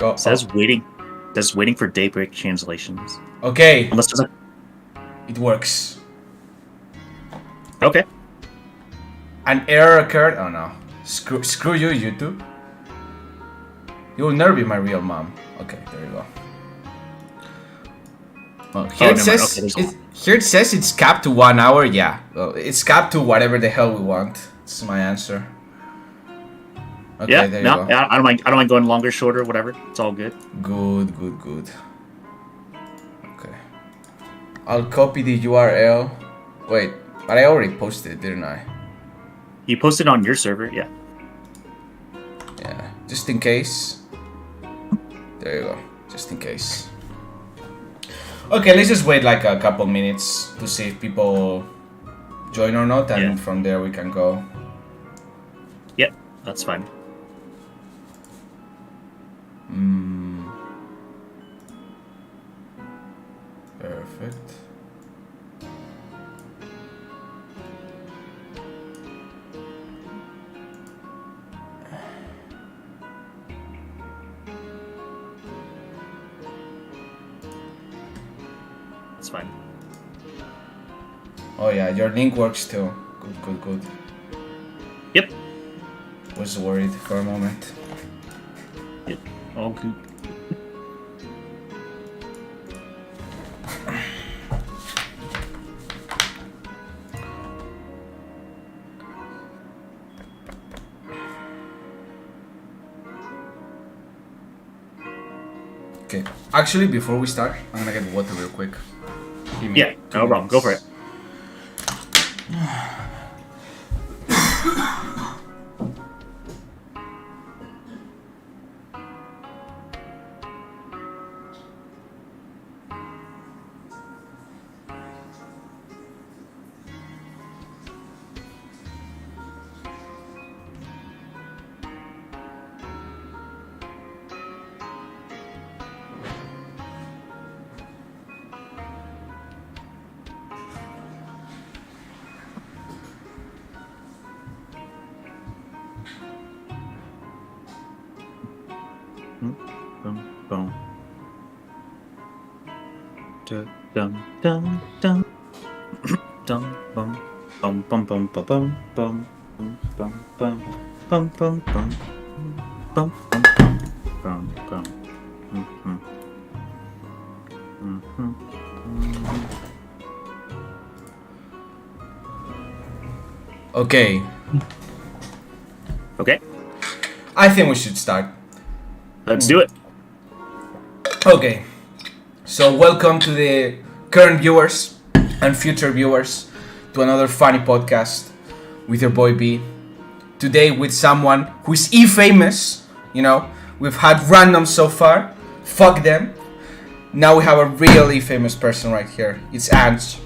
Go. Says waiting. Says waiting for Daybreak translations. Okay. Unless there's It works. Okay. An error occurred. Oh no. Screw you, YouTube. You will never be my real mom. Okay, there you go. Well, here it says here it says it's capped to 1 hour. Yeah, well, it's capped to whatever the hell we want. This is my answer. Okay, yeah, there you no, go. yeah, I don't mind going longer, shorter, whatever. It's all good. Good. Okay. I'll copy the URL. Wait, but I already posted it, didn't I? You posted on your server, yeah. Yeah, just in case. There you go, just in case. Okay, let's just wait like a couple minutes to see if people join or not, and from there we can go. Yep, that's fine. Perfect. That's fine. Oh yeah, your link works too. Good. Yep. Was worried for a moment. Yep. All good. Okay. Actually, before we start, I'm gonna get water real quick. Yeah, no problem. Go for it. Boom. Dun dun dun dun dun bum bum bum bum bum bum bum bum bum bum bum bum bum bum. Okay. Okay. I think we should start. Let's do it. Okay. So welcome to the current viewers and future viewers to another funny podcast with your boy B. Today with someone who is famous. You know, we've had random so far. Fuck them. Now we have a really famous person right here. It's Ange.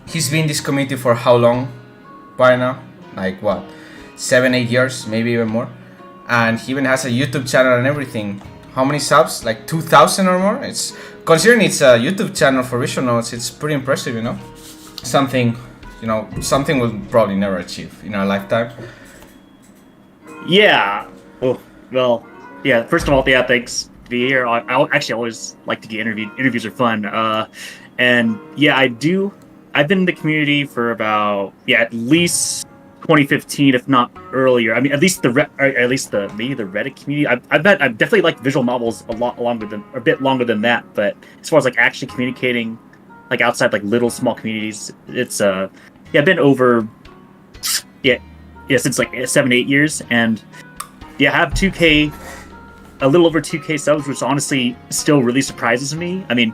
He's been in this community for how long by now? Like what? 7-8 years, maybe even more. And he even has a YouTube channel and everything. How many subs? Like 2,000 or more? It's considering it's a YouTube channel for visual notes, it's pretty impressive, you know? Something we'll probably never achieve in our lifetime. Yeah. Oh, well, yeah, first of all, yeah, thanks to be here. I actually always like to get interviewed. Interviews are fun. And yeah, I've been in the community for about, at least 2015, if not earlier. I mean, at least the Reddit community. I've definitely liked visual novels a bit longer than that. But as far as like actually communicating, like outside like little small communities, it's I've been over since like 7-8 years, and I have 2K, a little over 2K subs, which honestly still really surprises me. I mean,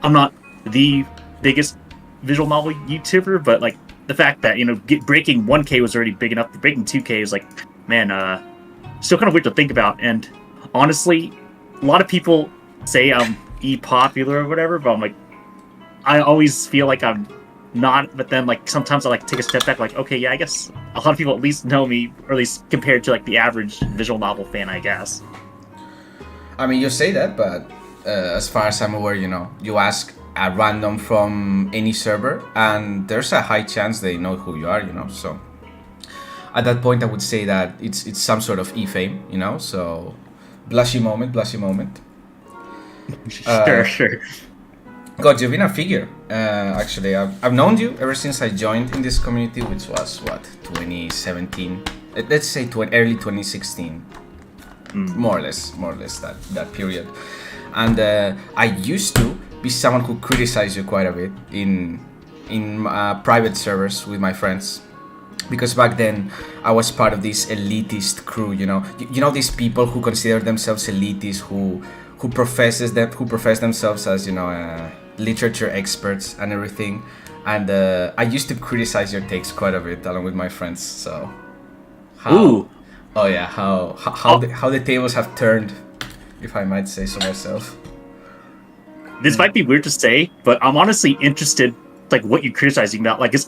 I'm not the biggest visual novel YouTuber, but like the fact that breaking 1K was already big enough, breaking 2K is like, man, still kind of weird to think about. And honestly, a lot of people say I'm popular or whatever, but I'm like, I always feel like I'm not. But then like sometimes I like take a step back, like, okay, yeah, I guess a lot of people at least know me, or at least compared to like the average visual novel fan, I guess. I mean, you say that, but as far as I'm aware, you ask a random from any server, and there's a high chance they know who you are, so at that point I would say that it's some sort of fame, so blushy moment. Sure. God, you've been a figure. Actually, I've known you ever since I joined in this community, which was 2017. Let's say early 2016, more or less that period. And I used to be someone who criticized you quite a bit in private servers with my friends, because back then I was part of this elitist crew. You know these people who consider themselves elitists, who profess themselves as literature experts and everything. And I used to criticize your takes quite a bit along with my friends. So Ooh. Oh yeah, how the tables have turned, if I might say so myself. This might be weird to say, but I'm honestly interested, like, what you're criticizing about. Like, a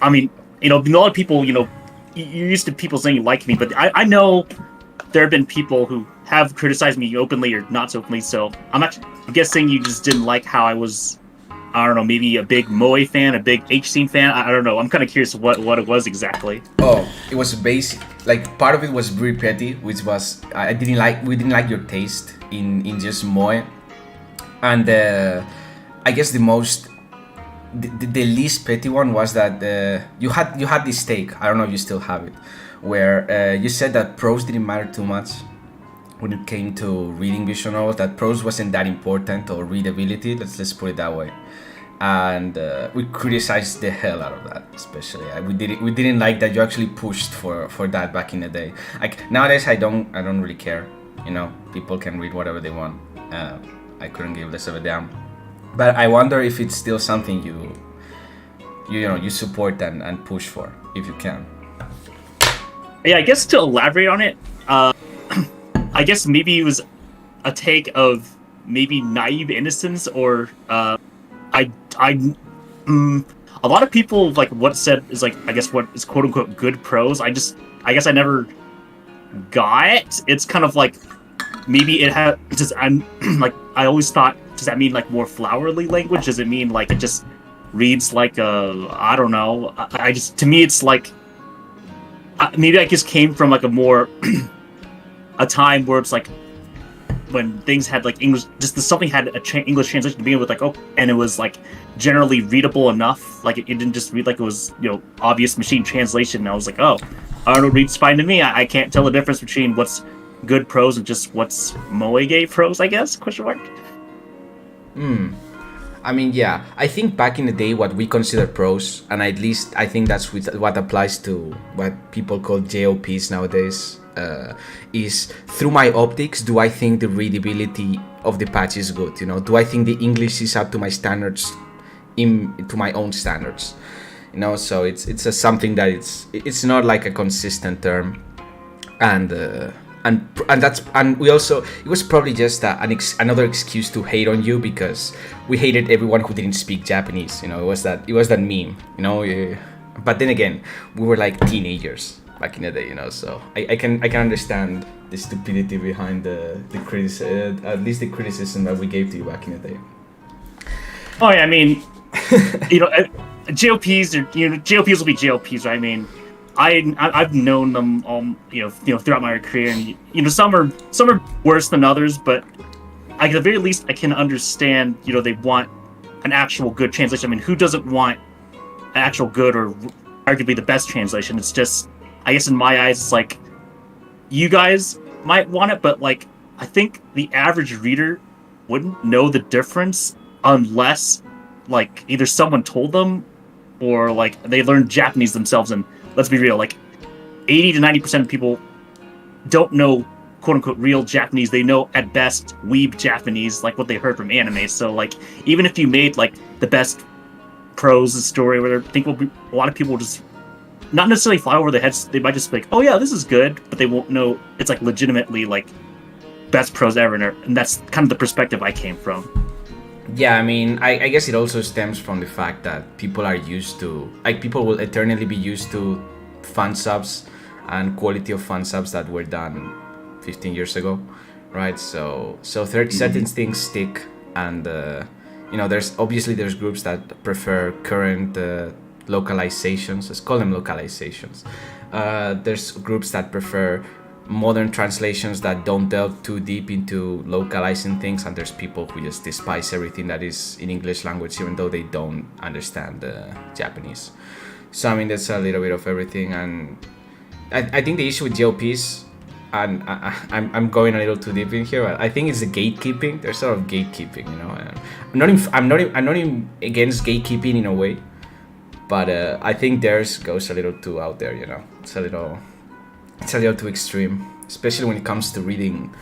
lot of people, you're used to people saying you like me, but I know there have been people who have criticized me openly or not so openly. So I'm guessing you just didn't like how I was. I don't know, maybe a big Moe fan, a big H-Scene fan. I don't know. I'm kind of curious what it was exactly. Oh, it was basic. Like, part of it was very petty, which was we didn't like your taste in just Moe, and I guess the least petty one was that you had this take. I don't know if you still have it, where you said that prose didn't matter too much when it came to reading visual novels. That prose wasn't that important, or readability. Let's put it that way. And we criticized the hell out of that, especially. We didn't like that you actually pushed for that back in the day. Like, nowadays, I don't really care. People can read whatever they want. I couldn't give less of a damn. But I wonder if it's still something you support and push for, if you can. Yeah, I guess to elaborate on it, I guess maybe it was a take of maybe naive innocence, or a lot of people, like, what said is, like, I guess what is quote unquote good prose. I guess I never got it. It's kind of like maybe it had just, I'm like, I always thought, does that mean like more flowery language? Does it mean like it just reads like I don't know. I just, to me it's like maybe I just came from like a more a time where it's like when things had like English, just something had English translation to begin with, like, oh, and it was like generally readable enough, like it didn't just read like it was obvious machine translation. And I was like, oh, Arnold reads fine to me. I can't tell the difference between what's good prose and just what's moe prose, I guess, question mark. I mean, yeah, I think back in the day what we consider prose, and at least I think that's what applies to what people call JOPs nowadays, is through my optics, do I think the readability of the patch is good? Do I think the English is up to my standards, to my own standards? So it's something that it's not like a consistent term, and we also, it was probably just another excuse to hate on you, because we hated everyone who didn't speak Japanese. It was that meme. But then again, we were like teenagers back in the day. So I can understand the stupidity behind the criticism, at least the criticism that we gave to you back in the day. Oh yeah, I mean, JOPs JOPs will be JOPs, right? I mean, I've known them all, throughout my career, and some are worse than others, but at the very least I can understand, they want an actual good translation. I mean, who doesn't want an actual good or arguably the best translation? It's just, I guess in my eyes, it's like, you guys might want it, but like, I think the average reader wouldn't know the difference unless like either someone told them or like they learned Japanese themselves. And let's be real, like 80 to 90% of people don't know quote unquote real Japanese. They know at best weeb Japanese, like what they heard from anime. So like, even if you made like the best prose story, where I think a lot of people will just not necessarily fly over their heads. They might just be like, oh yeah, this is good, but they won't know it's like legitimately like best prose ever. And that's kind of the perspective I came from. Yeah, I mean, I guess it also stems from the fact that people are used to, like, people will eternally be used to fan subs and quality of fan subs that were done 15 years ago, right? So certain things stick, and there's groups that prefer current localizations. Let's call them localizations. There's groups that prefer modern translations that don't delve too deep into localizing things, and there's people who just despise everything that is in English language even though they don't understand Japanese. So I mean, there's a little bit of everything, and I think the issue with JLPs, and I'm going a little too deep in here, but I think it's the gatekeeping. There's sort of gatekeeping, you know. I'm not even against gatekeeping in a way, but I think theirs goes a little too out there, you know. It's a little too extreme, especially when it comes to reading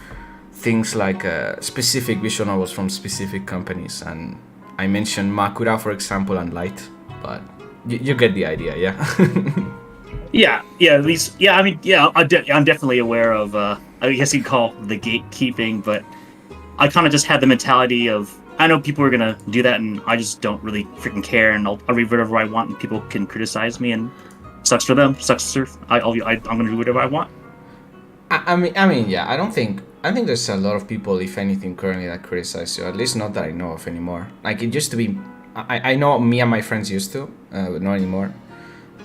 things like specific visual novels from specific companies. And I mentioned Makura, for example, and Light, but you get the idea, yeah? Yeah, at least, yeah, I mean, yeah, I'm definitely aware of, I guess you'd call the gatekeeping, but I kind of just had the mentality of, I know people are going to do that, and I just don't really freaking care, and I'll read whatever I want, and people can criticize me, and sucks for them, sucks for I'm going to do whatever I want. I mean, yeah, I think there's a lot of people, if anything, currently that criticize you, at least not that I know of anymore. Like, it used to be, I know me and my friends used to, but not anymore.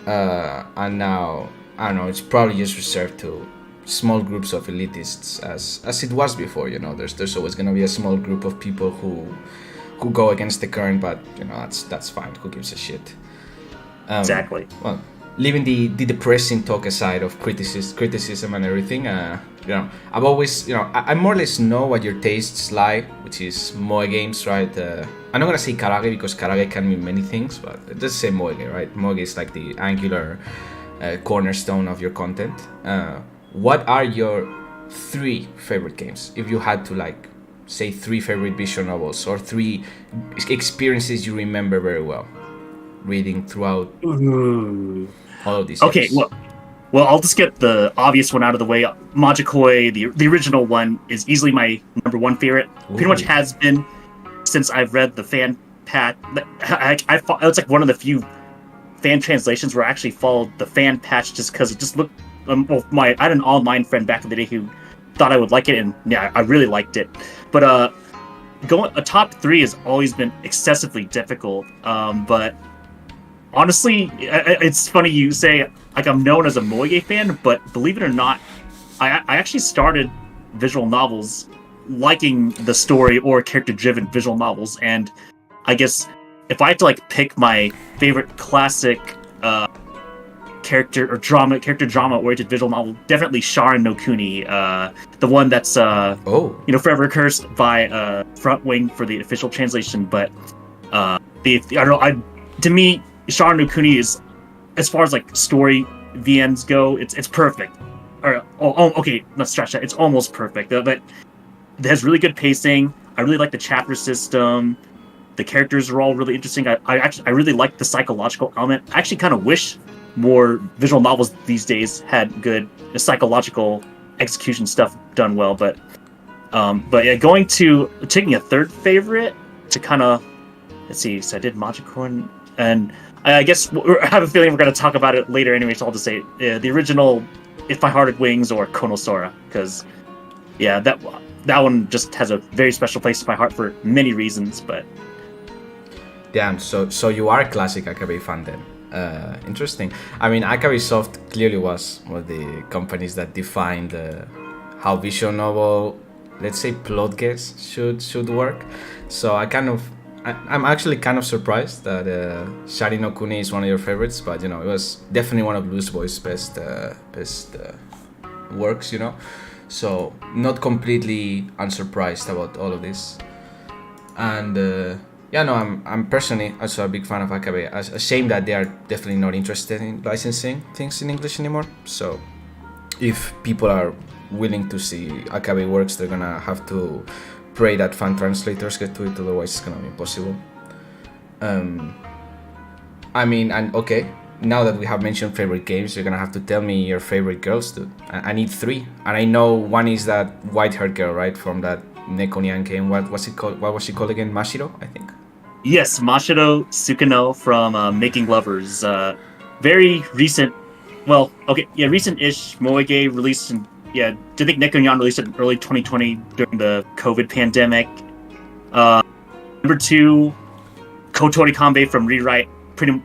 And now, I don't know, it's probably just reserved to small groups of elitists, as it was before, you know. There's always going to be a small group of people who go against the current, but, you know, that's fine. Who gives a shit? Exactly. Well, leaving the depressing talk aside of criticism and everything, you know, I've always, you know, I more or less know what your tastes lie, which is moe games, right? I'm not gonna say karage because karage can mean many things, but just say moe, right? Moe is like the angular cornerstone of your content. What are your 3 favorite games? If you had to, like, say 3 favorite visual novels or 3 experiences you remember very well reading throughout all of these Okay, years. well, I'll just get the obvious one out of the way. Majikoi, the original one, is easily my number 1 favorite. Ooh. Pretty much has been since I've read the fan patch. It's like one of the few fan translations where I actually followed the fan patch just because it just looked. I had an online friend back in the day who thought I would like it, and yeah, I really liked it. But a top 3 has always been excessively difficult. But honestly, it's funny you say, like, I'm known as a moe fan, but believe it or not, I actually started visual novels liking the story or character-driven visual novels, and I guess if I had to, like, pick my favorite classic character drama-oriented visual novel, definitely Sharan no Kuni, the one that's you know, forever cursed by Front Wing for the official translation, but I don't know, to me, Sharan no Kuni is, as far as, like, story VNs go, it's perfect. Or okay, let's stretch that. It's almost perfect, but it has really good pacing. I really like the chapter system. The characters are all really interesting. I really like the psychological element. I actually kind of wish more visual novels these days had good psychological execution stuff done well. But yeah, taking a 3rd favorite to kind of, let's see. So I did Majikoi, and I guess I have a feeling we're going to talk about it later anyway, so I'll just say the original If My Heart Had Wings or Konosora, because, yeah, that one just has a very special place in my heart for many reasons, but... Damn, so you are a classic Akabe fan then. Interesting. I mean, Akabe Soft clearly was one of the companies that defined how visual novel, let's say, plot guess should work. So I'm actually kind of surprised that Shari no Kuni is one of your favorites, but, you know, it was definitely one of Loose Boy's best works, you know. So not completely unsurprised about all of this. And yeah, no, I'm personally also a big fan of Akabe. A shame that they are definitely not interested in licensing things in English anymore. So if people are willing to see Akabe works, they're gonna have to pray that fan translators get to it, otherwise it's gonna be impossible. I mean, and okay, now that we have mentioned favorite games, you're gonna have to tell me your favorite girls, dude. I need 3, and I know one is that white-haired girl, right, from that Nekonian game. What was it called? What was she called again? Mashiro, I think. Yes, Mashiro Sukino from Making Lovers. Very recent, well, okay, yeah, recent-ish moege released in, yeah, I think Nekonian released it in early 2020 during the COVID pandemic. Number 2, Kotori Kanbei from Rewrite, pretty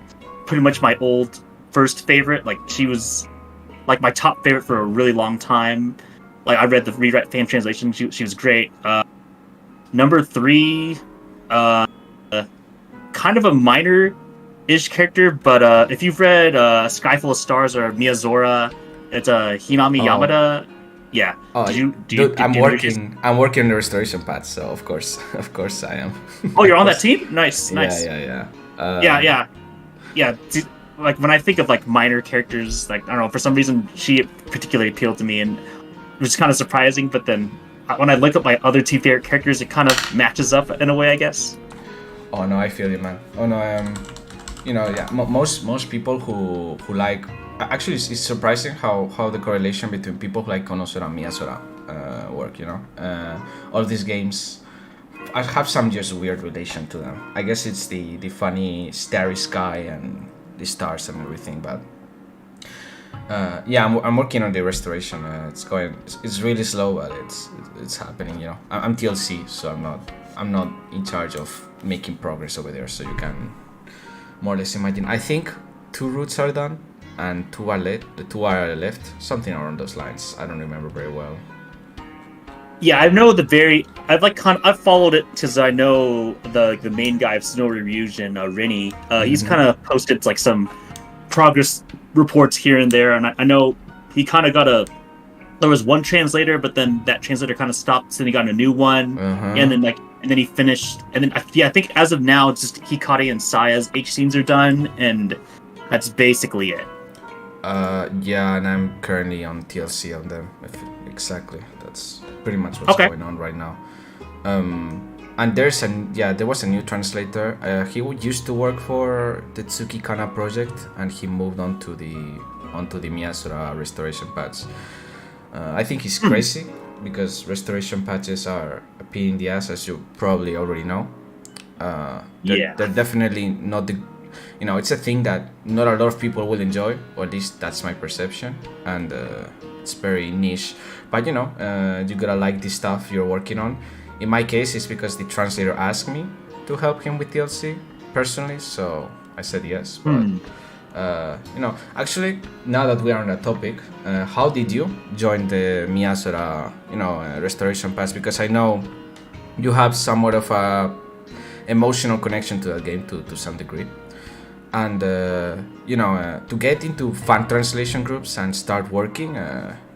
much my old first favorite. Like, she was like my top favorite for a really long time. Like I read the rewrite fan translation. She was great. Number 3, kind of a minor-ish character, but if you've read Sky Full of Stars or Miyazora, it's Hinami Oh, Yamada. Yeah. oh, Did you dude, I'm did you read his- working. I'm working on the restoration patch, so of course, of course I am. Oh, you're Of on that course. team? Nice, Yeah, nice. yeah. Yeah. Like when I think of like minor characters, like I don't know, for some reason she particularly appealed to me, and it was kind of surprising. But then when I look at my other two favorite characters, it kind of matches up in a way, I guess. Oh no, I feel you, man. Oh no, yeah. Most people who like actually it's surprising how the correlation between people who like Konosora and Miyasora work. All these games, I have some just weird relation to them. I guess it's the funny starry sky and the stars and everything, but yeah, I'm working on the restoration. It's really slow, but it's happening. I'm TLC, so I'm not in charge of making progress over there. So you can more or less imagine. I think 2 routes are done and 2 are left. The 2 are left, something around those lines. I don't remember very well. Yeah, I know I've followed it because I know the main guy of Snow Ryujin, Rini. He's kind of posted like some progress reports here and there, and I know he kind of there was one translator, but then that translator kind of stopped, so then he got a new one, and then he finished, and then I think as of now it's just Hikari and Saya's H scenes are done, and that's basically it. Yeah, and I'm currently on TLC on them. Exactly, that's pretty much what's going on right now. And there was a new translator. He used to work for the Tsuki Kana project, and he moved onto the Miyasura restoration patch. I think he's crazy because restoration patches are a pain in the ass, as you probably already know. They're definitely not the. It's a thing that not a lot of people will enjoy, or at least that's my perception, and it's very niche. But you gotta like the stuff you're working on. In my case, it's because the translator asked me to help him with DLC personally, so I said yes. But actually, now that we are on that topic, how did you join the Miyasura, restoration pass? Because I know you have somewhat of a emotional connection to that game to some degree. And to get into fan translation groups and start working,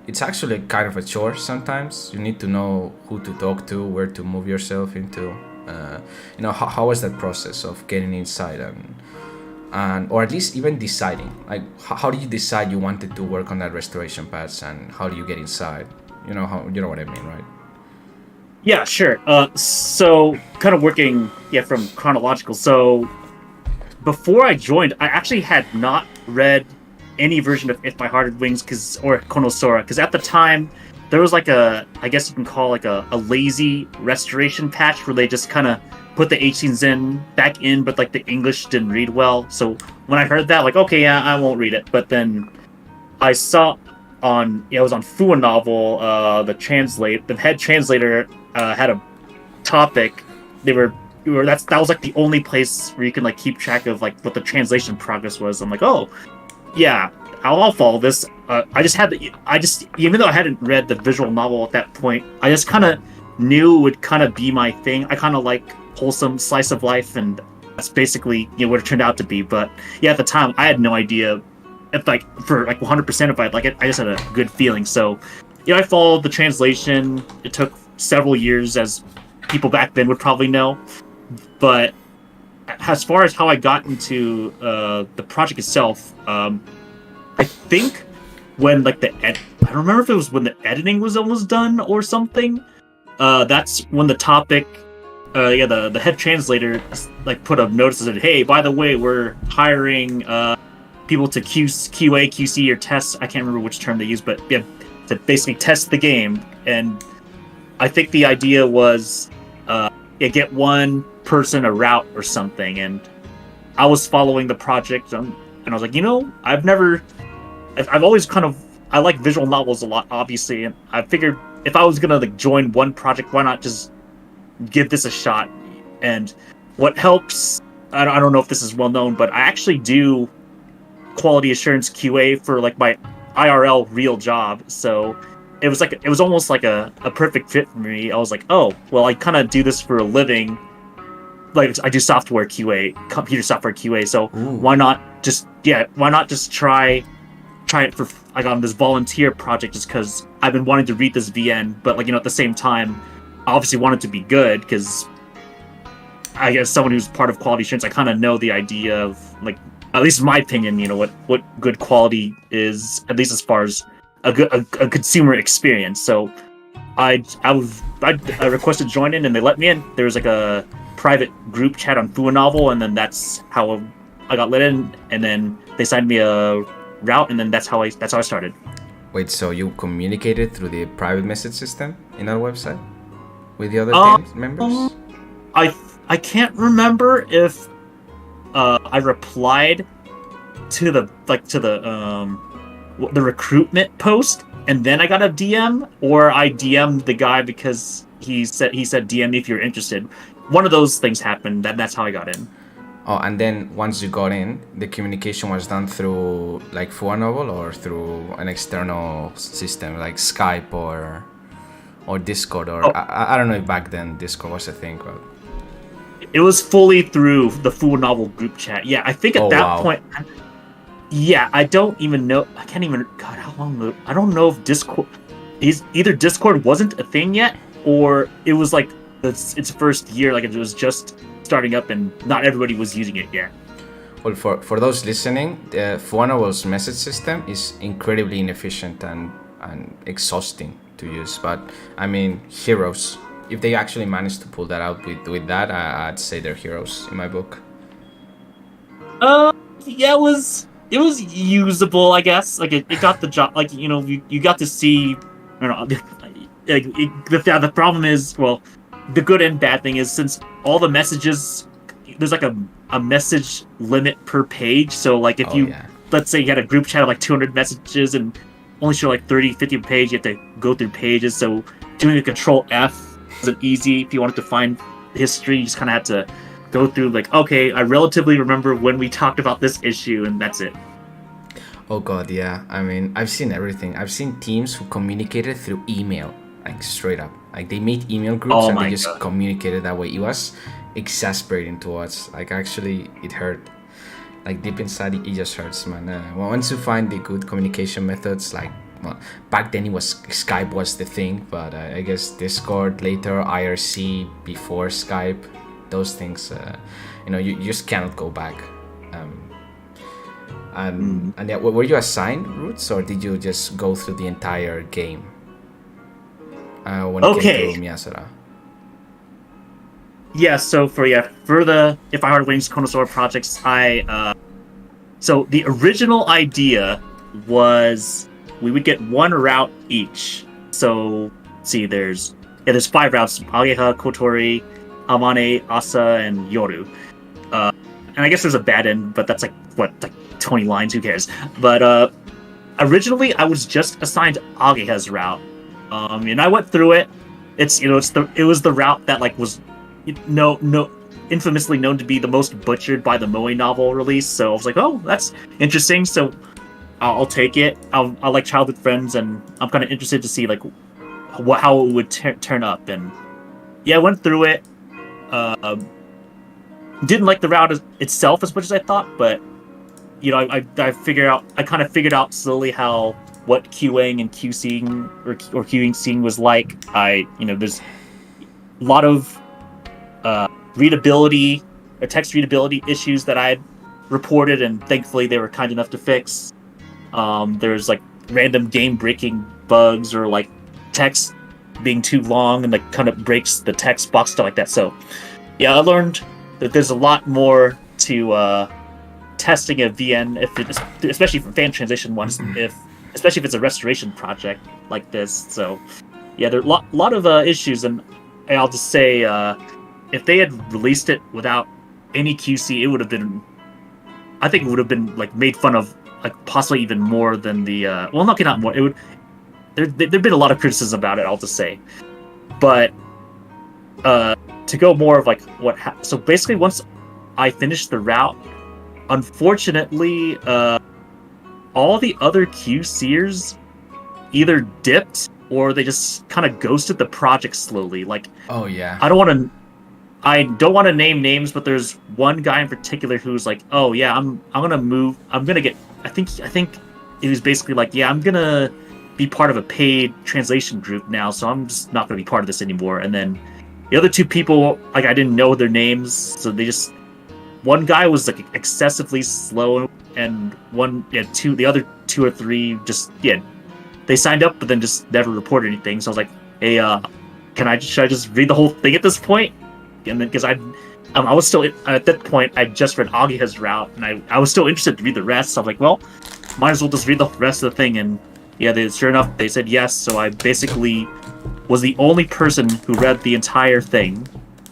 it's actually kind of a chore sometimes. You need to know who to talk to, where to move yourself into. How was that process of getting inside and or at least even deciding? Like, how did you decide you wanted to work on that restoration patch, and how do you get inside? You know what I mean, right? Yeah, sure. So kind of working from chronological. So before I joined, I actually had not read any version of If My Heart Had Wings or Konosora, because at the time there was like I guess you can call like a lazy restoration patch where they just kind of put the H scenes back in, but like the English didn't read well. So when I heard that, like, okay, yeah, I won't read it. But then I saw it was on Fua Novel, the head translator had a topic. That was like the only place where you can like keep track of like what the translation progress was. I'm like, oh yeah, I'll follow this. Even though I hadn't read the visual novel at that point, I just kind of knew it would kind of be my thing. I kind of like wholesome slice of life, and that's basically what it turned out to be. But yeah, at the time I had no idea if for 100% if I'd like it. I just had a good feeling. So I followed the translation. It took several years, as people back then would probably know. But as far as how I got into the project itself, I think when I don't remember if it was when the editing was almost done or something. That's when the topic, the head translator put up notice that said, hey, by the way, we're hiring people to QA, QC, or test. I can't remember which term they used, but yeah, to basically test the game. And I think the idea was get one person a route or something. And I was following the project, and I was like, I've always I like visual novels a lot, obviously, and I figured if I was gonna join one project, why not just give this a shot? And what helps, I don't know if this is well known, but I actually do quality assurance QA for IRL real job. So it was almost like a perfect fit for me. I was like, oh, well, I kind of do this for a living. Like I do software QA, computer software QA. So Ooh. why not just try it for like on this volunteer project just because I've been wanting to read this VN, but like at the same time, I obviously want it to be good because I guess someone who's part of quality assurance, I kind of know the idea of like at least in my opinion, what good quality is, at least as far as a consumer experience. So I requested join in and they let me in. There was like a private group chat on Fua Novel, and then that's how I got let in, and then they signed me a route, and then that's how I started. Wait, so you communicated through the private message system in our website with the other team members? I can't remember if I replied to the recruitment post and then I got a DM, or I DM'd the guy because he said DM me if you're interested. One of those things happened, and that's how I got in. Oh, and then once you got in, the communication was done through like Fua Novel or through an external system like Skype or Discord, or I don't know if back then Discord was a thing, but it was fully through the Fua Novel group chat. Yeah, I think at that point. Yeah, I don't even know. I can't even. God, how long? I don't know if Discord. Either Discord wasn't a thing yet, or it was like its first year. Like it was just starting up, and not everybody was using it yet. Well, for those listening, Fua Novel's message system is incredibly inefficient and exhausting to use. But I mean, heroes. If they actually managed to pull that out with that, I'd say they're heroes in my book. Yeah, it was usable, I guess. Like it got the job. Like you got to see. I don't know. Like the problem is, well, the good and bad thing is since all the messages, there's like a message limit per page. So like if let's say you had a group chat of like 200 messages and only show like 30, 50 per page, you have to go through pages. So doing a Control F wasn't easy. If you wanted to find history, you just kind of had to go through like, okay, I relatively remember when we talked about this issue, and that's it. Oh god, yeah. I mean, I've seen everything. I've seen teams who communicated through email, like straight up. Like they made email groups and they just communicated that way. It was exasperating to watch. Like actually, it hurt. Like deep inside, it just hurts, man. Once you find the good communication methods, like back then Skype was the thing, but I guess Discord later, IRC before Skype, those things, you just cannot go back. And yeah, were you assigned routes, or did you just go through the entire game when it came to Miyasura? Yeah, so for the If I Heart Wings Konosora projects, so the original idea was we would get one route each. So see, there's 5 routes: Ageha, Kotori, Amane, Asa, and Yoru. And I guess there's a bad end, but that's like 20 lines, who cares? But originally I was just assigned Ageha's route. And I went through it. It was the route that like was infamously known to be the most butchered by the Moe novel release. So I was like, oh, that's interesting. So I'll take it. I like childhood friends, and I'm kind of interested to see like how it would turn up. And yeah, I went through it. Didn't like the route itself as much as I thought, but I kind of figured out slowly what QAing and QCing or Qing was like. There's a lot of readability or text readability issues that I had reported, and thankfully they were kind enough to fix. There's like random game breaking bugs, or like text being too long and like kind of breaks the text box, stuff like that. So yeah, I learned that there's a lot more to testing a VN, especially for fan transition ones, especially if it's a restoration project like this. So yeah, there are a lot of issues, and I'll just say if they had released it without any QC, it would have been, I think it would have been like made fun of, like possibly even more than the not more. It would there'd been a lot of criticism about it, I'll just say. But to go more of like so basically once I finished the route, unfortunately, all the other QCers either dipped or they just kind of ghosted the project slowly. Like, Oh yeah. I don't want to name names, but there's one guy in particular who's like, "Oh yeah, I'm gonna move. I'm gonna get." I think he was basically like, "Yeah, I'm gonna be part of a paid translation group now, so I'm just not gonna be part of this anymore." And then the other two people, like, I didn't know their names, so they just. One guy was like excessively slow, and the other two or three just they signed up, but then just never reported anything. So I was like, "Hey, should I just read the whole thing at this point?" And then because I was still at that point, I just read Agiha's route, and I was still interested to read the rest. So I'm like, well, might as well just read the rest of the thing. And yeah, sure enough, they said yes. So I basically was the only person who read the entire thing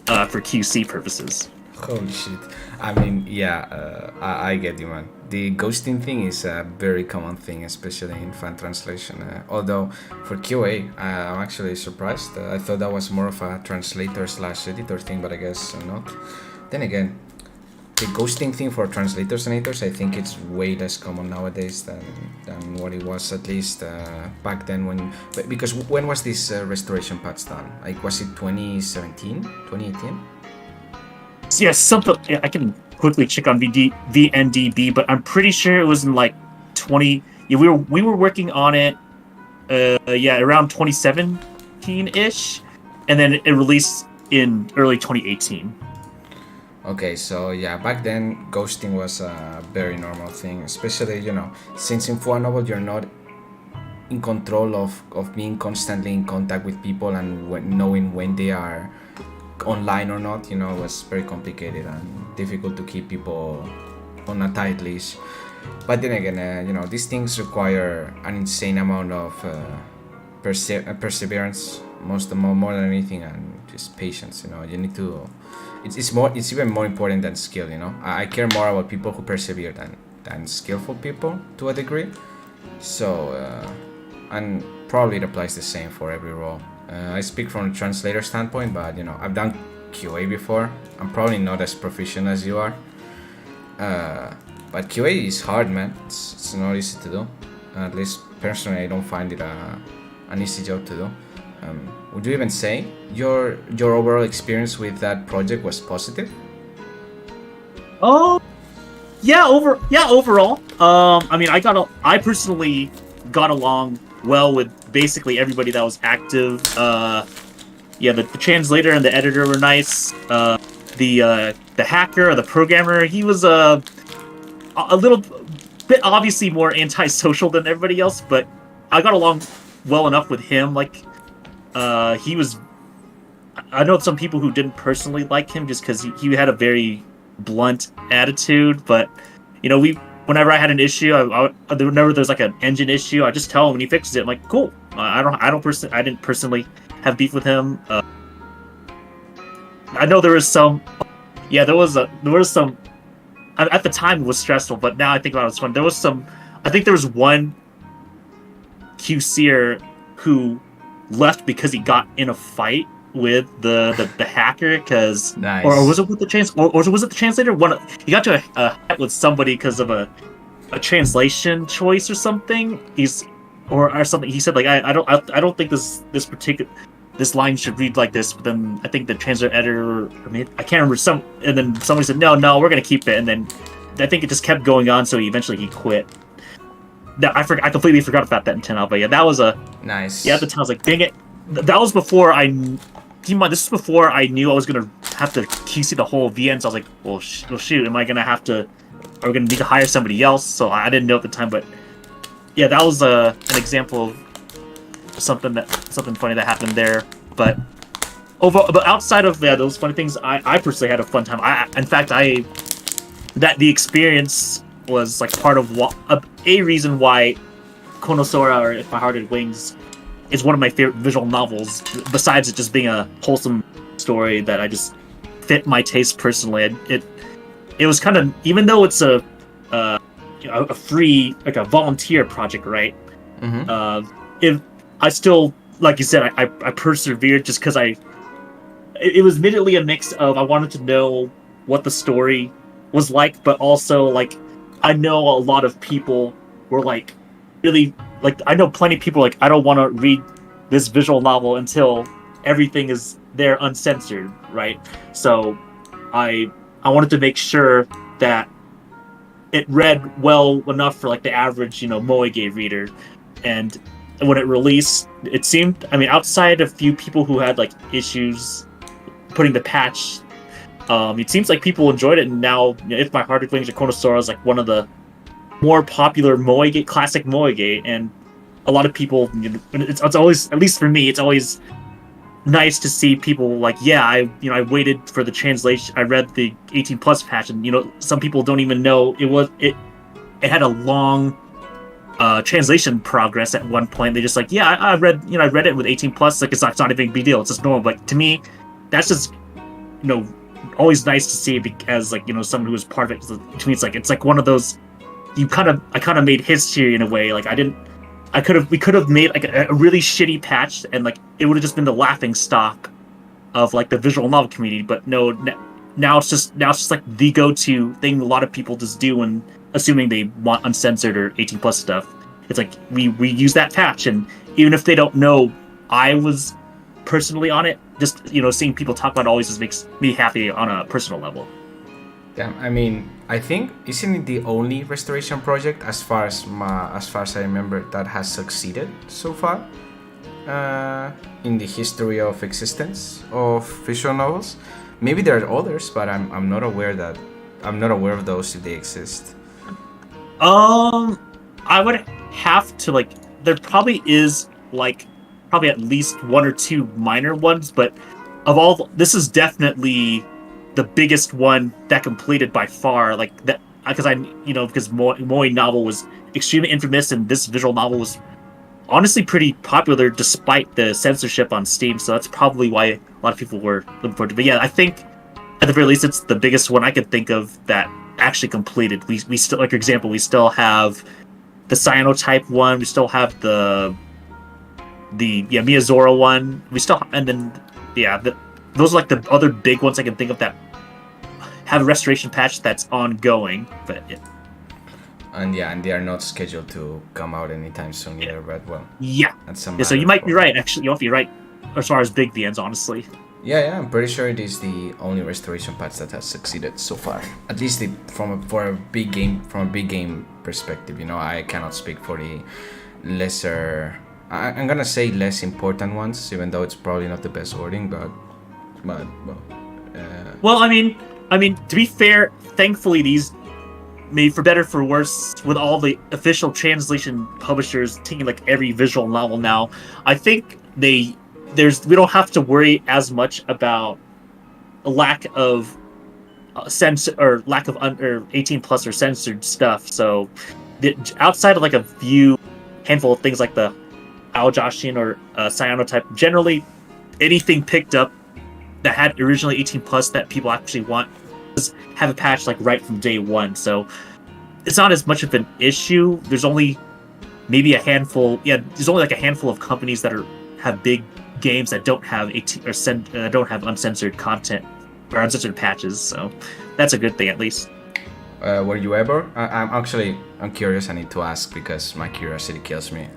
for QC purposes. Holy shit. I mean, yeah, I get you, man. The ghosting thing is a very common thing, especially in fan translation. Although for QA, I'm actually surprised. I thought that was more of a translator/editor thing, but I guess not. Then again, the ghosting thing for translators and editors, I think it's way less common nowadays than what it was, at least back then. Because when was this restoration patch done? Like, was it 2017, 2018? Yeah, something. Yeah, I can quickly check on VNDB, but I'm pretty sure it was in like 20. Yeah, we were working on it. Around 2017-ish, and then it released in early 2018. Okay, so yeah, back then ghosting was a very normal thing, especially since in Fua Novel you're not in control of being constantly in contact with people and knowing when they are online or not. It was very complicated and difficult to keep people on a tight leash. But then again, these things require an insane amount of perseverance, more than anything, and just patience. You need to. It's even more important than skill. I care more about people who persevere than skillful people to a degree. So and probably it applies the same for every role. I speak from a translator standpoint, but I've done QA before. I'm probably not as proficient as you are, but QA is hard, man. It's not easy to do. At least personally, I don't find it an easy job to do. Would you even say your overall experience with that project was positive? Oh, overall. I mean, I personally got along well with basically everybody that was active. The translator and the editor were nice. The hacker or the programmer, he was a little bit obviously more antisocial than everybody else, but I got along well enough with him. Like, he was. I know some people who didn't personally like him just because he had a very blunt attitude, but whenever I had an issue, whenever there's like an engine issue, I just tell him when he fixes it. I'm like, cool. I didn't personally have beef with him. I know there was some. Yeah, there was some. At the time, it was stressful, but now I think about it, it's fun. There was some. I think there was one QCer who left because he got in a fight with the hacker, because nice. or was it with the or was it the translator? He got to a fight with somebody because of a translation choice or something. Or something. He said like I don't think this line should read like this. But then I think the translator editor, I can't remember and then somebody said no, we're gonna keep it. And then I think it just kept going on. So eventually he quit. I completely forgot about that until now. But yeah, that was a nice. Yeah, at the time I was like, dang it. That was before keep in mind, this is before I knew I was gonna have to QC the whole VN. So I was like, well, shoot, are we gonna need to hire somebody else? So I didn't know at the time, but yeah, that was an example of something funny that happened there. But outside of those funny things, I personally had a fun time. The experience was like part of a reason why Konosora, or If My Heart Had Wings, is one of my favorite visual novels, besides it just being a wholesome story that I just fit my taste personally. It was kind of, even though it's a free, like a volunteer project, right? Mm-hmm. I still, like you said, I persevered just because it was immediately a mix of I wanted to know what the story was like, but also like I know a lot of people were like really like I know plenty of people like I don't want to read this visual novel until everything is there uncensored, right? So I I wanted to make sure that it read well enough for like the average, Moege reader. And when it released, it seemed, I mean, outside a few people who had like issues putting the patch, it seems like people enjoyed it. And now, If My Heart Clings to Konosora is like one of the more popular Moege, classic Moege, and a lot of people, it's always, at least for me, it's always nice to see people like, yeah, I waited for the translation. I read the 18 plus patch, and some people don't even know it had a long translation progress at one point. They just like, yeah, I read it with 18 plus. Like it's not a big deal. It's just normal. But to me, that's just always nice to see because like someone who was part of it. To me, it's like one of those I kind of made history in a way. Like we could have made like a really shitty patch and like it would have just been the laughing stock of like the visual novel community. But no, now it's just like the go-to thing a lot of people just do when assuming they want uncensored or 18 plus stuff. It's like we use that patch, and even if they don't know I was personally on it, just seeing people talk about it always just makes me happy on a personal level. Yeah, I mean, I think isn't it the only restoration project, as far as I remember, that has succeeded so far in the history of existence of visual novels. Maybe there are others, but I'm not aware of those if they exist. I would have to like. There probably is like probably at least one or two minor ones, but of all, this is definitely the biggest one that completed by far. Like that, because Moe novel was extremely infamous, and this visual novel was honestly pretty popular despite the censorship on Steam. So that's probably why a lot of people were looking forward to it. But yeah, I think at the very least it's the biggest one I could think of that actually completed. We still, like for example, we still have the cyanotype one. We still have the Miyazora one. We still, and then those are like the other big ones I can think of that have a restoration patch that's ongoing. But and they are not scheduled to come out anytime soon either. But well, that's some. So you might be right. Actually, you might be right as far as big VNs, honestly. Yeah, I'm pretty sure it is the only restoration patch that has succeeded so far. At least from a big game perspective. I cannot speak for the lesser. I'm gonna say less important ones, even though it's probably not the best wording, but well. Well, I mean, to be fair, thankfully these, maybe for better for worse, with all the official translation publishers taking like every visual novel now, I think we don't have to worry as much about a lack of or 18 plus or censored stuff. So outside of like a few handful of things like the Aojashin or cyanotype, generally anything picked up that had originally 18 plus that people actually want have a patch like right from day one. So it's not as much of an issue. There's only maybe a handful. Yeah, there's only like a handful of companies that have big games that don't have 18 or don't have uncensored content or uncensored patches. So that's a good thing at least. Were you ever? I'm curious. I need to ask because my curiosity kills me.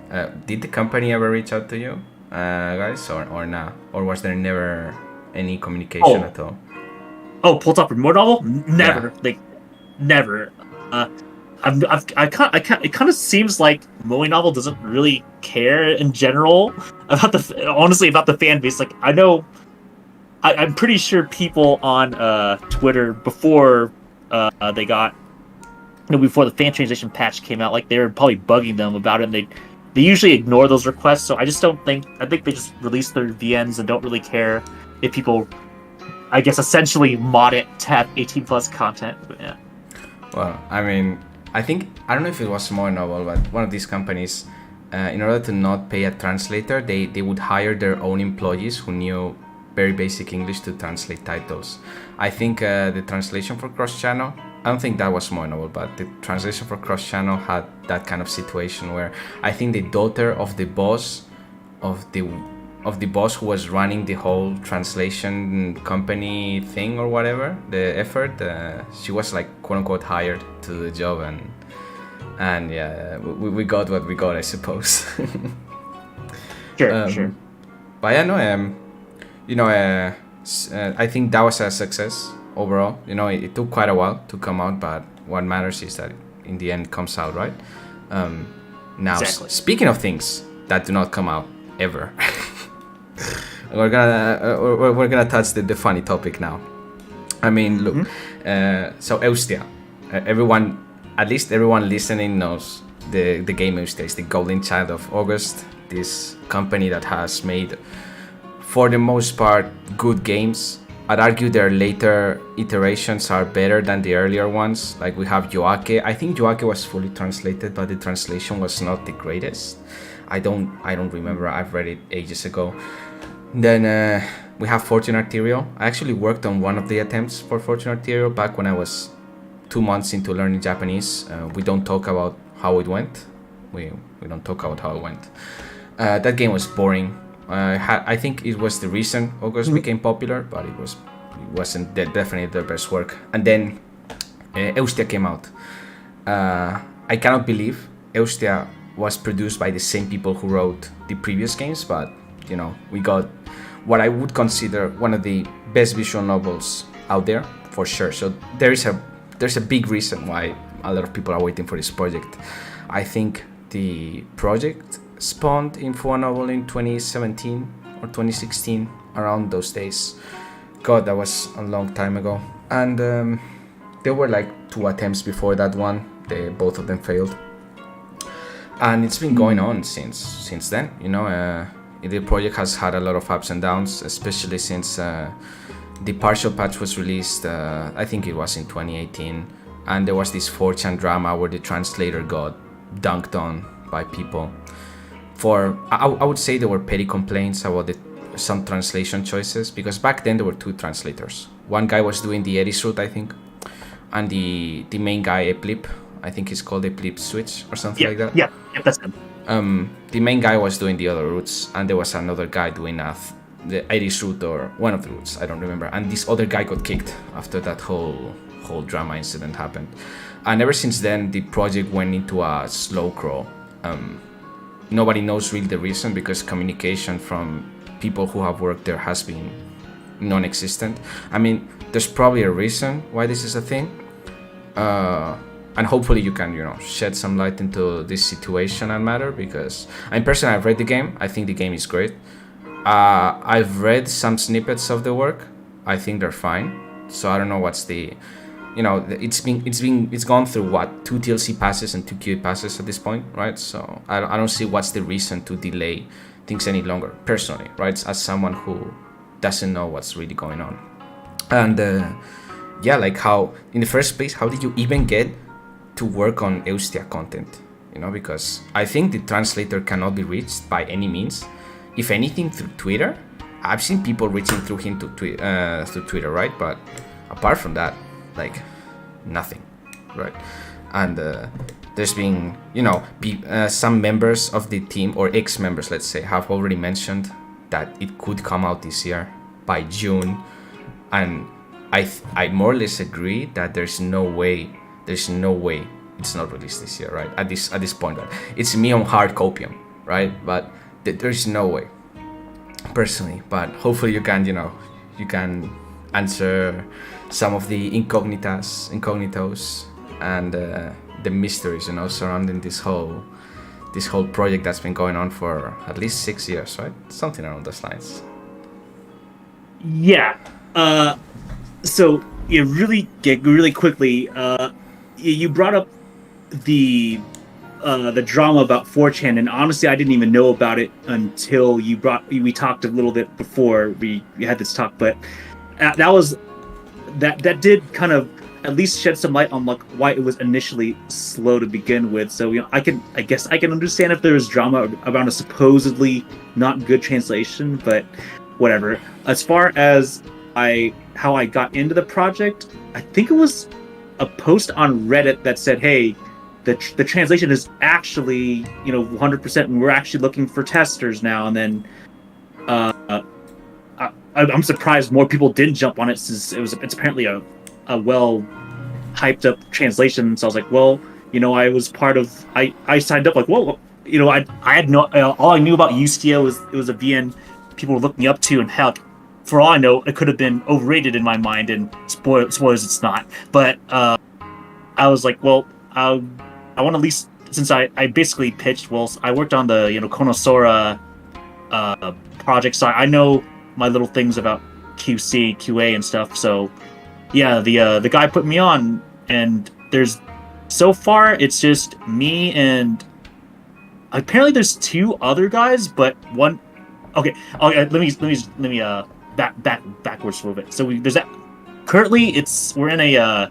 Did the company ever reach out to you, guys, or not? Or was there never any communication at all? Oh, pulled up a more novel? Never. Yeah. Like, never. It kind of seems like Moe novel doesn't really care in general about the fan base. Like, I know, I'm pretty sure people on Twitter before they got, before the fan translation patch came out, like they were probably bugging them about it. And they usually ignore those requests. So I think they just release their VNs and don't really care if people, I guess, essentially mod it to have 18 plus content. But yeah. Well, I mean, I don't know if it was Moe novel, but one of these companies, in order to not pay a translator, they would hire their own employees who knew very basic English to translate titles. I think the translation for Cross Channel, I don't think that was Moe novel, but the translation for Cross Channel had that kind of situation where I think the daughter of the boss of the boss who was running the whole translation company thing or whatever, the effort, she was like quote unquote hired to the job, and yeah, we got what we got, I suppose. Sure. But yeah, no, I think that was a success overall. It took quite a while to come out, but what matters is that in the end comes out, right? Now, Exactly. Speaking of things that do not come out ever, we're gonna touch the funny topic now. I mean, look, so Eustia, at least everyone listening knows the game Eustia is the golden child of August. This company that has made, for the most part, good games. I'd argue their later iterations are better than the earlier ones. Like we have Yoake. I think Yoake was fully translated, but the translation was not the greatest. I don't remember. I've read it ages ago. Then we have Fortune Arterial. I actually worked on one of the attempts for Fortune Arterial back when I was 2 months into learning Japanese. We don't talk about how it went. We don't talk about how it went. That game was boring. I think it was the reason August became popular, but it wasn't definitely their best work. And then Eustia came out. I cannot believe Eustia was produced by the same people who wrote the previous games, but we got what I would consider one of the best visual novels out there for sure. So there's a big reason why a lot of people are waiting for this project. I think the project spawned into a novel in 2017 or 2016, around those days. God, that was a long time ago. And there were like 2 attempts before that one. Both of them failed. And it's been going on since then. The project has had a lot of ups and downs, especially since the partial patch was released. I think it was in 2018, and there was this 4chan drama where the translator got dunked on by people. I would say there were petty complaints about some translation choices, because back then there were 2 translators. One guy was doing the Eris route, I think, and the main guy, Eplip, I think he's called Eplip Switch or something like that. Yeah, that's him. The main guy was doing the other routes, and there was another guy doing the Irish route or one of the routes, I don't remember. And this other guy got kicked after that whole drama incident happened. And ever since then, the project went into a slow crawl. Nobody knows really the reason, because communication from people who have worked there has been non-existent. I mean, there's probably a reason why this is a thing. And hopefully you can, shed some light into this situation and matter, because personally, I've read the game. I think the game is great. I've read some snippets of the work. I think they're fine. So I don't know what's the, it's gone through what, 2 TLC passes and 2 QA passes at this point, right? So I don't see what's the reason to delay things any longer, personally, right? As someone who doesn't know what's really going on. And like how, in the first place, how did you even get to work on Eustia content? Because I think the translator cannot be reached by any means. If anything, through Twitter. I've seen people reaching through him through Twitter, right? But apart from that, like, nothing, right? And there's been, some members of the team, or ex-members, let's say, have already mentioned that it could come out this year by June. And I more or less agree that there's no way it's not released this year, right? At this point, right? It's me on hard copium, right? But there's no way, personally. But hopefully you can answer some of the incognitos and the mysteries, surrounding this whole project that's been going on for at least 6 years, right? Something along those lines. Yeah. So really quickly, you brought up the drama about 4chan, and honestly, I didn't even know about it until we talked a little bit before we had this talk. But that did kind of at least shed some light on like why it was initially slow to begin with. So I guess I can understand if there was drama around a supposedly not good translation, but whatever. As far as how I got into the project, I think it was a post on Reddit that said, "Hey, the translation is actually 100%, and we're actually looking for testers now." And then I'm surprised more people didn't jump on it, since it's apparently a well hyped up translation. So I was like, well, I was part of. I signed up like, whoa, I had no. All I knew about Eustia was it was a VN people were looking up to, and heck, for all I know, it could have been overrated in my mind. And spoilers, it's not. But I was like, well, I want to at least since I basically pitched. Well, I worked on the Konosora project, so I know my little things about QC, QA, and stuff. So yeah, the guy put me on, and there's so far it's just me and apparently there's two other guys, but one. Okay, let me backwards a little bit. So there's that. Currently, we're in a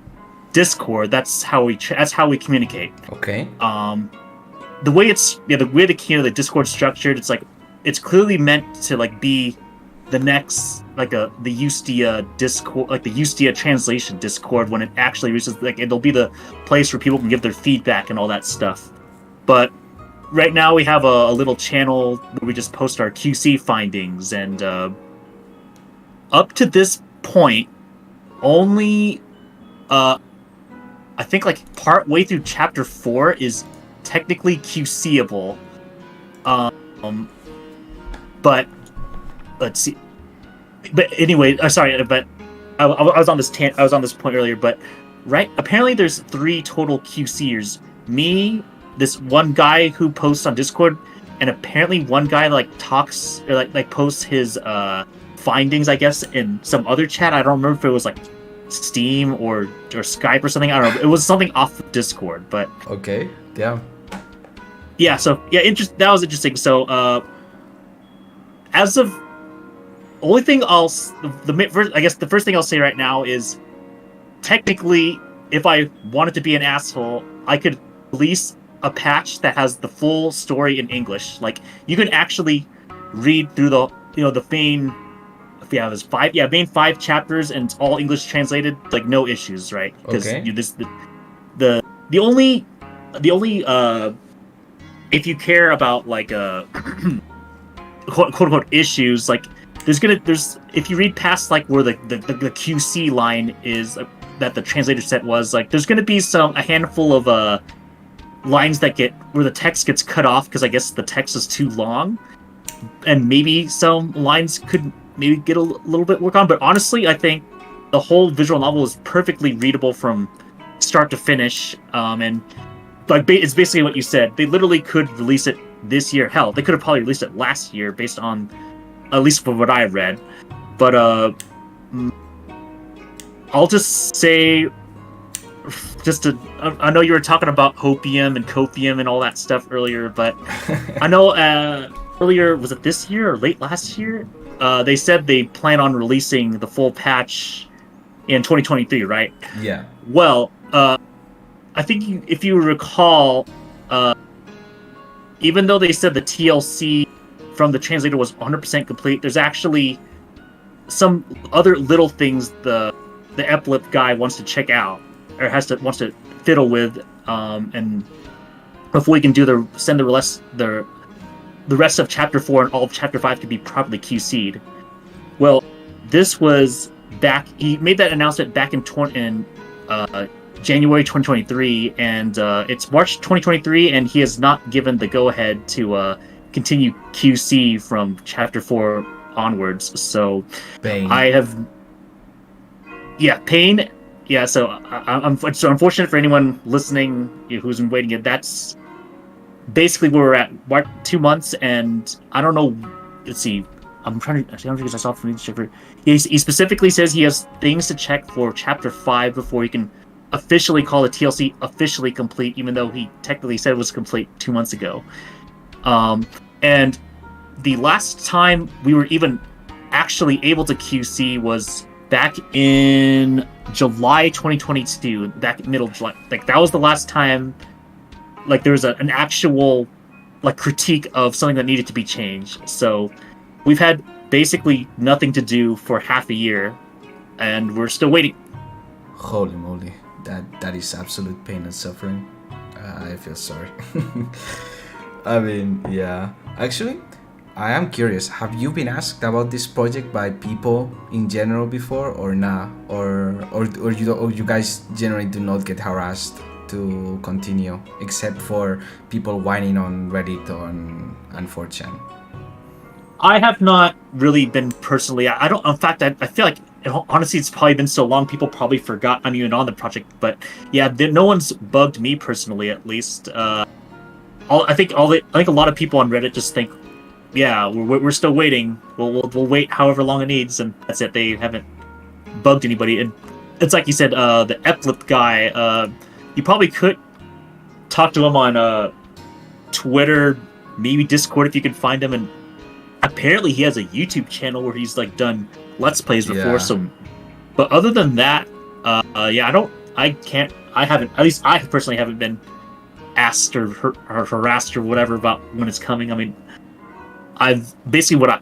Discord. That's how we communicate. Okay. The way the Discord's structured, it's like it's clearly meant to like be the next like the Eustia Discord, like the Eustia translation Discord when it actually reaches like it'll be the place where people can give their feedback and all that stuff. But right now we have a little channel where we just post our QC findings, and up to this point, only I think like part way through chapter 4 is technically QCable. But let's see. But anyway, sorry, but I was on this point earlier. But right, apparently there's 3 total QCers. Me, this one guy who posts on Discord, and apparently one guy like talks or like posts his findings, I guess, in some other chat. I don't remember if it was like Steam or Skype or something. I don't know. It was something off of Discord, but okay, yeah. Yeah, so yeah, that was interesting. So as of only thing the first thing I'll say right now is technically if I wanted to be an asshole, I could release a patch that has the full story in English. Like you can actually read through the main main 5 chapters, and it's all English translated, like no issues, right? Because the only if you care about like quote unquote issues, like there's if you read past like where the QC line is that the translator set was, like there's gonna be a handful of lines that get where the text gets cut off because I guess the text is too long, and maybe some lines could maybe get a little bit work on. But honestly, I think the whole visual novel is perfectly readable from start to finish, and like it's basically what you said. They literally could release it this year. Hell, they could have probably released it last year based on at least from what I read. But I'll just say, I know you were talking about hopium and copium and all that stuff earlier, but I know earlier, was it this year or late last year? They said they plan on releasing the full patch in 2023, right? Yeah. Well, I think if you recall, even though they said the TLC from the translator was 100% complete, there's actually some other little things the Eplip guy wants to check out or wants to fiddle with, and before we can send the rest of chapter 4 and all of chapter 5 can be properly QC'd. Well, this was he made that announcement back in January 2023, and it's March 2023, and he has not given the go-ahead to continue QC from chapter 4 onwards. So Pain. Pain. Yeah, so I'm so unfortunate for anyone listening who's been waiting. That's basically where we're at. 2 months, and I don't know. Let's see. I'm trying to. Actually, I don't think I saw from check. He specifically says he has things to check for chapter 5 before he can officially call the TLC officially complete, even though he technically said it was complete 2 months ago. And the last time we were even actually able to QC was back in July 2022, back middle July. Like that was the last time like there was an actual like critique of something that needed to be changed. So we've had basically nothing to do for half a year, and we're still waiting. Holy moly, that is absolute pain and suffering. I feel sorry. I mean, yeah. Actually, I am curious. Have you been asked about this project by people in general before, or not? Or you guys generally do not get harassed to continue, except for people whining on Reddit and 4chan. I have not really been personally. I don't. In fact, I feel like honestly, it's probably been so long. People probably forgot I'm even on the project. But yeah, no one's bugged me personally, at least. I think a lot of people on Reddit just think, yeah, we're still waiting. We'll wait however long it needs, and that's it. They haven't bugged anybody. And it's like you said, the Eplip guy. You probably could talk to him on Twitter, maybe Discord if you can find him. And apparently, he has a YouTube channel where he's like done Let's Plays before. Yeah. So, but other than that, I haven't. At least I personally haven't been asked or harassed or whatever about when it's coming. I mean, I've basically what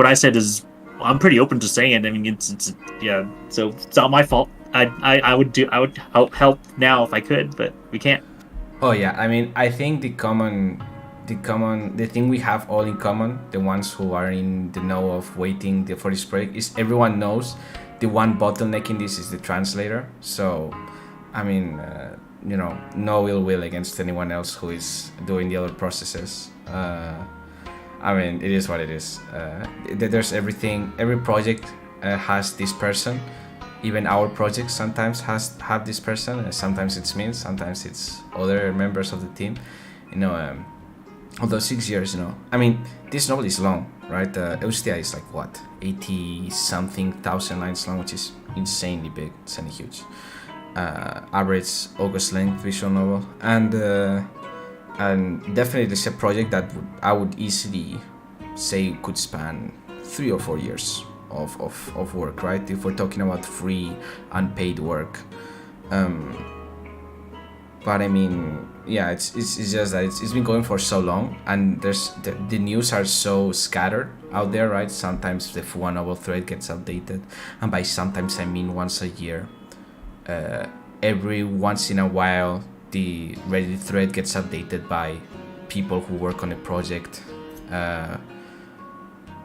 I said is I'm pretty open to saying it. I mean, it's yeah. So it's not my fault. I would help now if I could, but we can't. Oh yeah, I mean, I think the thing we have all in common, the ones who are in the know of waiting for this break, is everyone knows the one bottleneck in this is the translator. So, I mean, no ill will against anyone else who is doing the other processes. I mean, it is what it is. There's everything. Every project has this person. Even our project sometimes have this person. Sometimes it's me. Sometimes it's other members of the team. Although 6 years, I mean, this novel is long, right? Eustia is like what, 80-something thousand lines long, which is insanely big, insanely huge. Average August length visual novel, and definitely it's a project that I would easily say could span 3 or 4 years of work, right? If we're talking about free, unpaid work. But I mean, yeah, it's just that it's been going for so long, and there's the news are so scattered out there, right? Sometimes the Fua novel thread gets updated, and by sometimes I mean once a year. Every once in a while, the Reddit thread gets updated by people who work on a project. I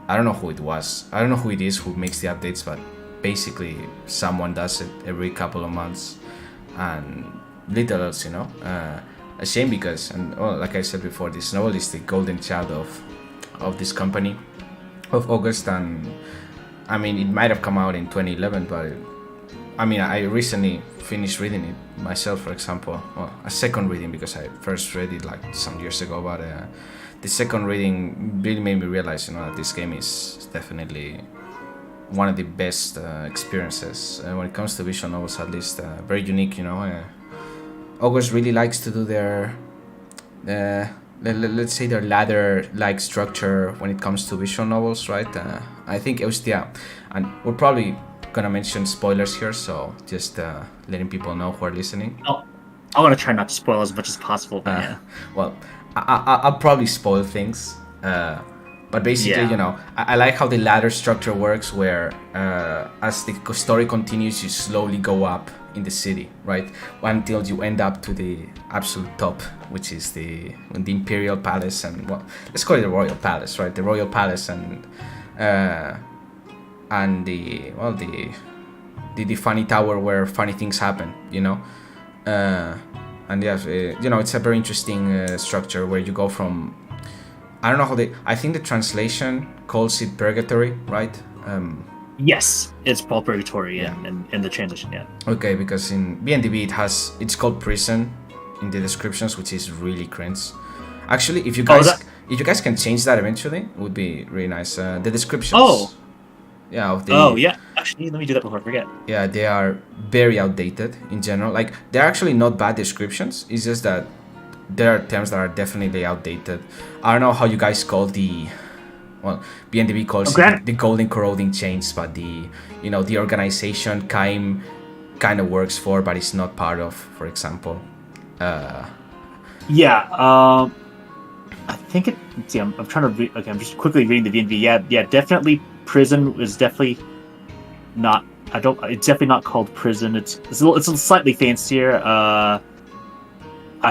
don't know who it was. I don't know who it is who makes the updates, but basically someone does it every couple of months, and little else, a shame because, like I said before, this novel is the golden child of this company, of August, and I mean, it might have come out in 2011, but I recently finished reading it myself, for example. Well, a second reading, because I first read it like some years ago, but the second reading really made me realize, that this game is definitely one of the best experiences when it comes to visual novels, at least. Very unique, August really likes to do their, let's say, their ladder-like structure when it comes to visual novels, right? I think Eustia, and we're probably gonna mention spoilers here, so just letting people know who are listening. I want to try not to spoil as much as possible. But yeah. Well, I'll probably spoil things, but basically, Yeah. I like how the ladder structure works, where as the story continues, you slowly go up in the city, right, until you end up to the absolute top, which is the Imperial Palace, and let's call it the Royal Palace, right? The Royal Palace, and the funny tower where funny things happen, and yes, it's a very interesting structure where you go from, I don't know how I think the translation calls it purgatory, right? Yes, it's called purgatory, in the translation, yeah. Okay, because in BNDB it's called prison in the descriptions, which is really cringe. Actually, if you guys can change that eventually, it would be really nice. The descriptions. Yeah. Actually, let me do that before I forget. Yeah, they are very outdated in general. Like, they're actually not bad descriptions. It's just that there are terms that are definitely outdated. I don't know how you guys call BNDB calls it the golden corroding chains, but the organization kind of works for, but it's not part of, for example. I think it. See, I'm trying to read. Okay, I'm just quickly reading the VNV. Yeah, definitely. Prison is definitely not. It's definitely not called prison. It's slightly fancier. I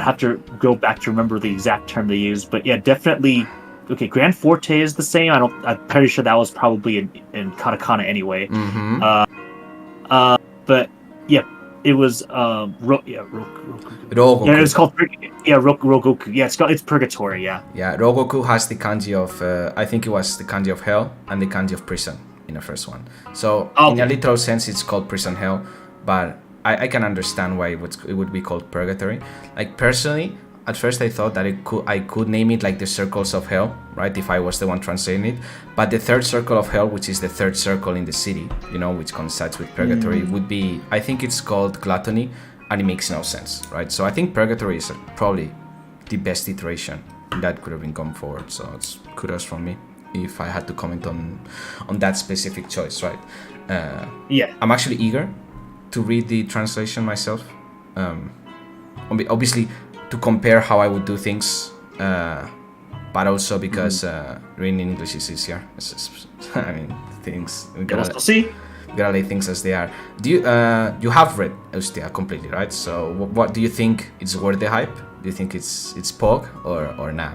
have to go back to remember the exact term they use, but yeah, definitely. Okay, Grand Forte is the same. I'm pretty sure that was probably in katakana anyway. Mm-hmm. But yeah, it was Roku. Rogoku. Yeah, it was called Rogoku. Yeah, it's Purgatory. Yeah. Yeah, Rogoku has the kanji of I think it was the kanji of hell and the kanji of prison in the first one. So in a literal sense, it's called prison hell, but I can understand why it would be called purgatory. Like personally, at first I thought that I could name it like the circles of hell, right? If I was the one translating it, but the third circle of hell, which is the third circle in the city, which coincides with purgatory, would be, I think it's called gluttony, and it makes no sense, right? So I think purgatory is probably the best iteration that could have been gone forward. So it's kudos from me if I had to comment on that specific choice, right? I'm actually eager to read the translation myself. Obviously, to compare how I would do things, but also because reading in English is easier. It's just, I mean, things we gotta lay things as they are. Do you have read Eustia completely, right? So what do you think? It's worth the hype? Do you think it's Pog or nah?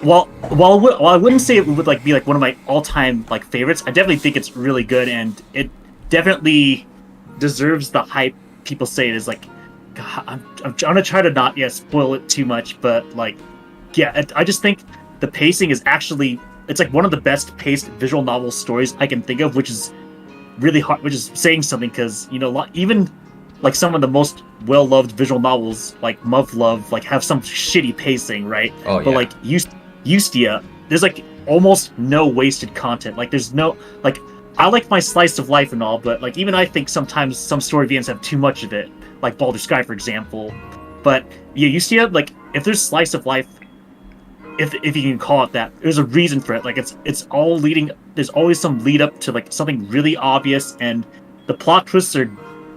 Well, I wouldn't say it would be one of my all-time favorites. I definitely think it's really good, and it definitely deserves the hype. People say it is I'm gonna try to not spoil it too much, but I just think the pacing is actually it's one of the best paced visual novel stories I can think of, which is really hard, which is saying something because even some of the most well-loved visual novels like Love have some shitty pacing, right? Oh, but yeah. Eustia, there's almost no wasted content. There's no I like my slice of life and all, but even I think sometimes some story VNs have too much of it, like Baldur's Sky, for example. But yeah, Eustia, if there's slice of life, if you can call it that, there's a reason for it. It's all leading. There's always some lead up to something really obvious, and the plot twists are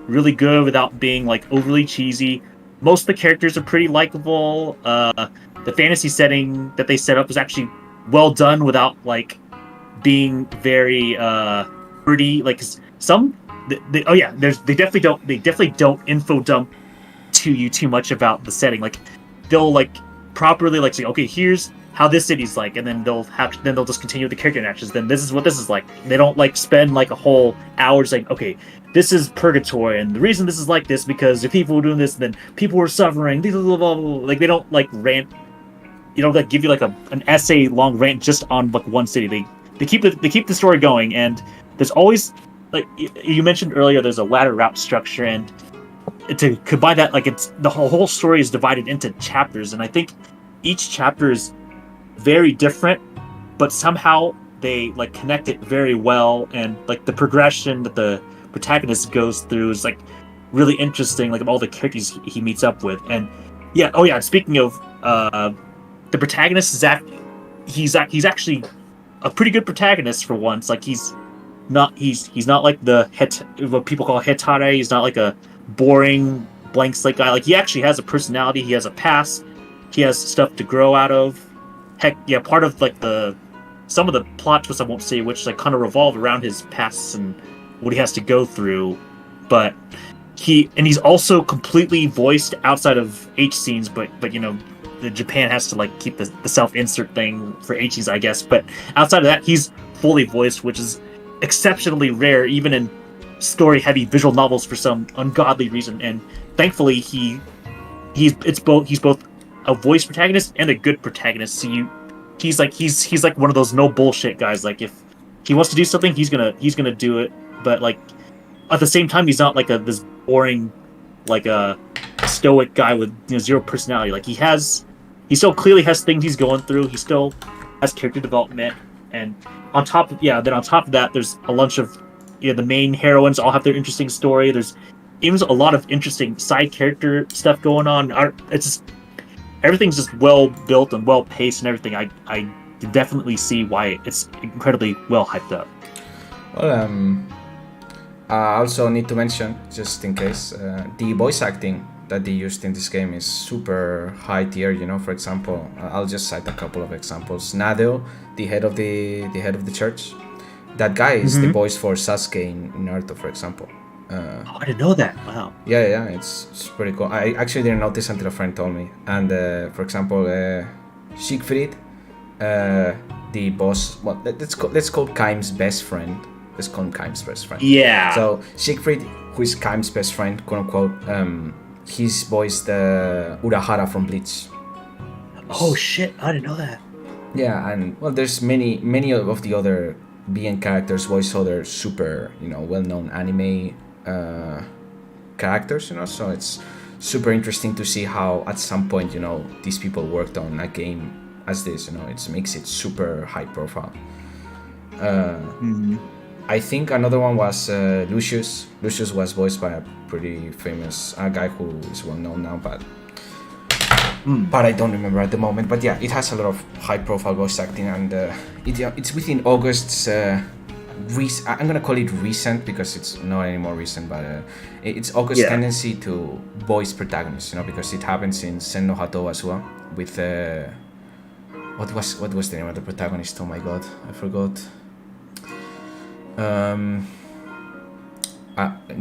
really good without being overly cheesy. Most of the characters are pretty likable. The fantasy setting that they set up is actually well done without being very pretty. They definitely don't info dump to you too much about the setting. They'll properly say, okay, here's how this city's and then they'll just continue with the character interactions. Then this is what this is like. They don't spend a whole hour saying, okay, this is purgatory, and the reason this is like this because if people were doing this, then people were suffering. Blah, blah, blah, blah. They don't rant. You know, give you an essay long rant just on one city. They keep the story going, and there's always you mentioned earlier. There's a ladder route structure, and to combine that, it's the whole story is divided into chapters, and I think each chapter is very different, but somehow they connect it very well, and the progression that the protagonist goes through is really interesting. All the characters he meets up with, and speaking of the protagonist is he's actually a pretty good protagonist for once. He's not what people call hetare. He's not a boring blank slate guy. He actually has a personality. He has a past. He has stuff to grow out of. Heck, yeah, part of some of the plot twists I won't say which kind of revolve around his past and what he has to go through. But he's also completely voiced outside of H scenes, but the Japan has to keep the self-insert thing for H scenes, I guess. But outside of that, he's fully voiced, which is exceptionally rare, even in story-heavy visual novels for some ungodly reason. And thankfully, he's both a voice protagonist and a good protagonist. So he's one of those no bullshit guys. If he wants to do something, he's gonna do it. But at the same time, he's not this boring a stoic guy with zero personality. He still clearly has things he's going through. He still has character development, and on top of that, there's a bunch of the main heroines all have their interesting story. There's even a lot of interesting side character stuff going on. It's just everything's just well built and well paced and everything. I definitely see why it's incredibly well hyped up. Well, I also need to mention, just in case, the voice acting that they used in this game is super high tier. For example, I'll just cite a couple of examples. Nadeo, the head of the church, that guy is the voice for Sasuke in Naruto, for example. I didn't know that. Wow. Yeah, it's pretty cool. I actually didn't notice until a friend told me. And for example, Siegfried, the boss. Let's call Kaim's best friend. Let's call him Kaim's best friend. Yeah. So Siegfried, who is Kaim's best friend, quote unquote, he's voiced Urahara from Bleach. Oh shit! I didn't know that. Yeah, and well, there's many of the other BN characters voice other super, well-known anime characters, so it's super interesting to see how at some point, these people worked on a game as this, it makes it super high profile. I think another one was Lucius. Lucius was voiced by a pretty famous guy who is well known now, but I don't remember at the moment. But yeah, it has a lot of high profile voice acting, and it's within August's I'm gonna call it recent because it's not anymore recent, but it's August's tendency to voice protagonists, because it happens in Sen no Hato as well with what was the name of the protagonist? Oh my god, I forgot.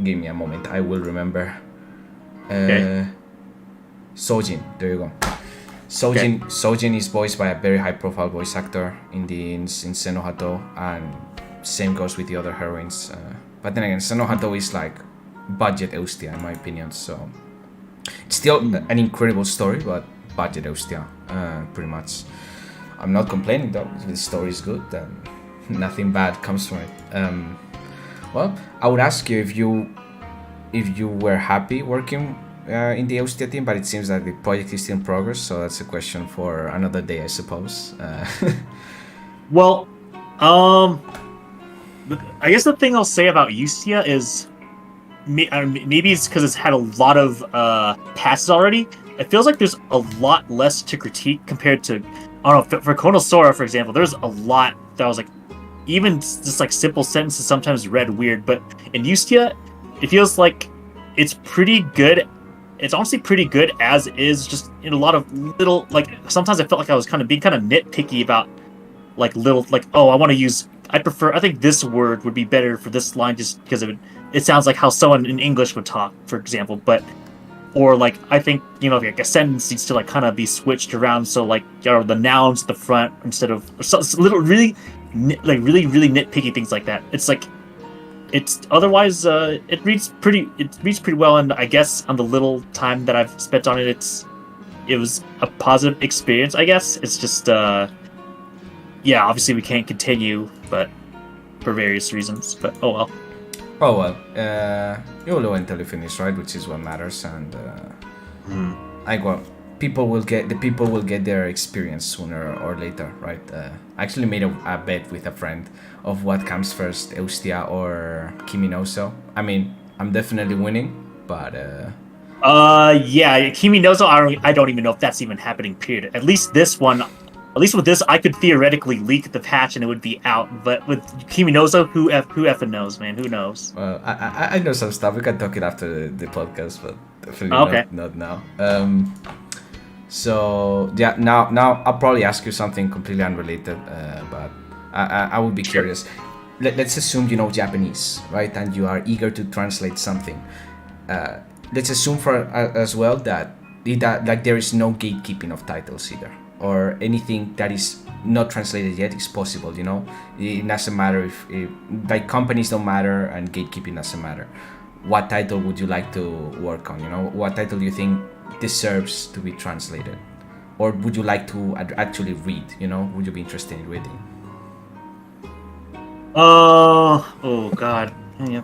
Give me a moment, I will remember. Sojin, there you go. Sojin is voiced by a very high profile voice actor in Sen no Hato, and same goes with the other heroines. But then again, Sen no Hato is like budget Eustia in my opinion, so it's still an incredible story, but budget Eustia, pretty much. I'm not complaining though, the story is good and nothing bad comes from it. Well, I would ask you if you were happy working in the Eustia team, but it seems that the project is still in progress, so that's a question for another day, I suppose. Well, I guess the thing I'll say about Eustia is maybe it's because it's had a lot of passes already. It feels like there's a lot less to critique compared to, I don't know, for Konosora, for example, there's a lot that was like, even just like simple sentences sometimes read weird, but in Eustia, it feels like it's pretty good. It's honestly pretty good as is, just in a lot of little, like, sometimes I felt like I was kind of being kind of nitpicky about like little, like, oh, I think this word would be better for this line just because it sounds like how someone in English would talk, for example, or like, I think, like a sentence needs to like kind of be switched around, so like, the nouns at the front instead of little really nitpicky things like that. It's like, it's otherwise it reads pretty well, and I guess on the little time that I've spent on it, it was a positive experience, I guess. It's just obviously we can't continue, but for various reasons, but oh well. You'll know until you finish, right? Which is what matters, and people will get their experience sooner or later, right? I actually made a bet with a friend of what comes first, Eustia or Kimi no Uso. I mean, I'm definitely winning, but Kimi no Uso, I don't even know if that's even happening, period. At least with this, I could theoretically leak the patch and it would be out. But with Kimi no Uso, who effing knows, man? Who knows? Well, I know some stuff. We can talk it after the podcast, but definitely not now. So yeah, now I'll probably ask you something completely unrelated, but I would be curious. Let's assume you know Japanese, right? And you are eager to translate something. Let's assume as well that there is no gatekeeping of titles either, or anything that is not translated yet is possible. It doesn't matter if like companies don't matter and gatekeeping doesn't matter. What title would you like to work on? What title do you think deserves to be translated, or would you like to actually read? Would you be interested in reading? Oh god, yeah.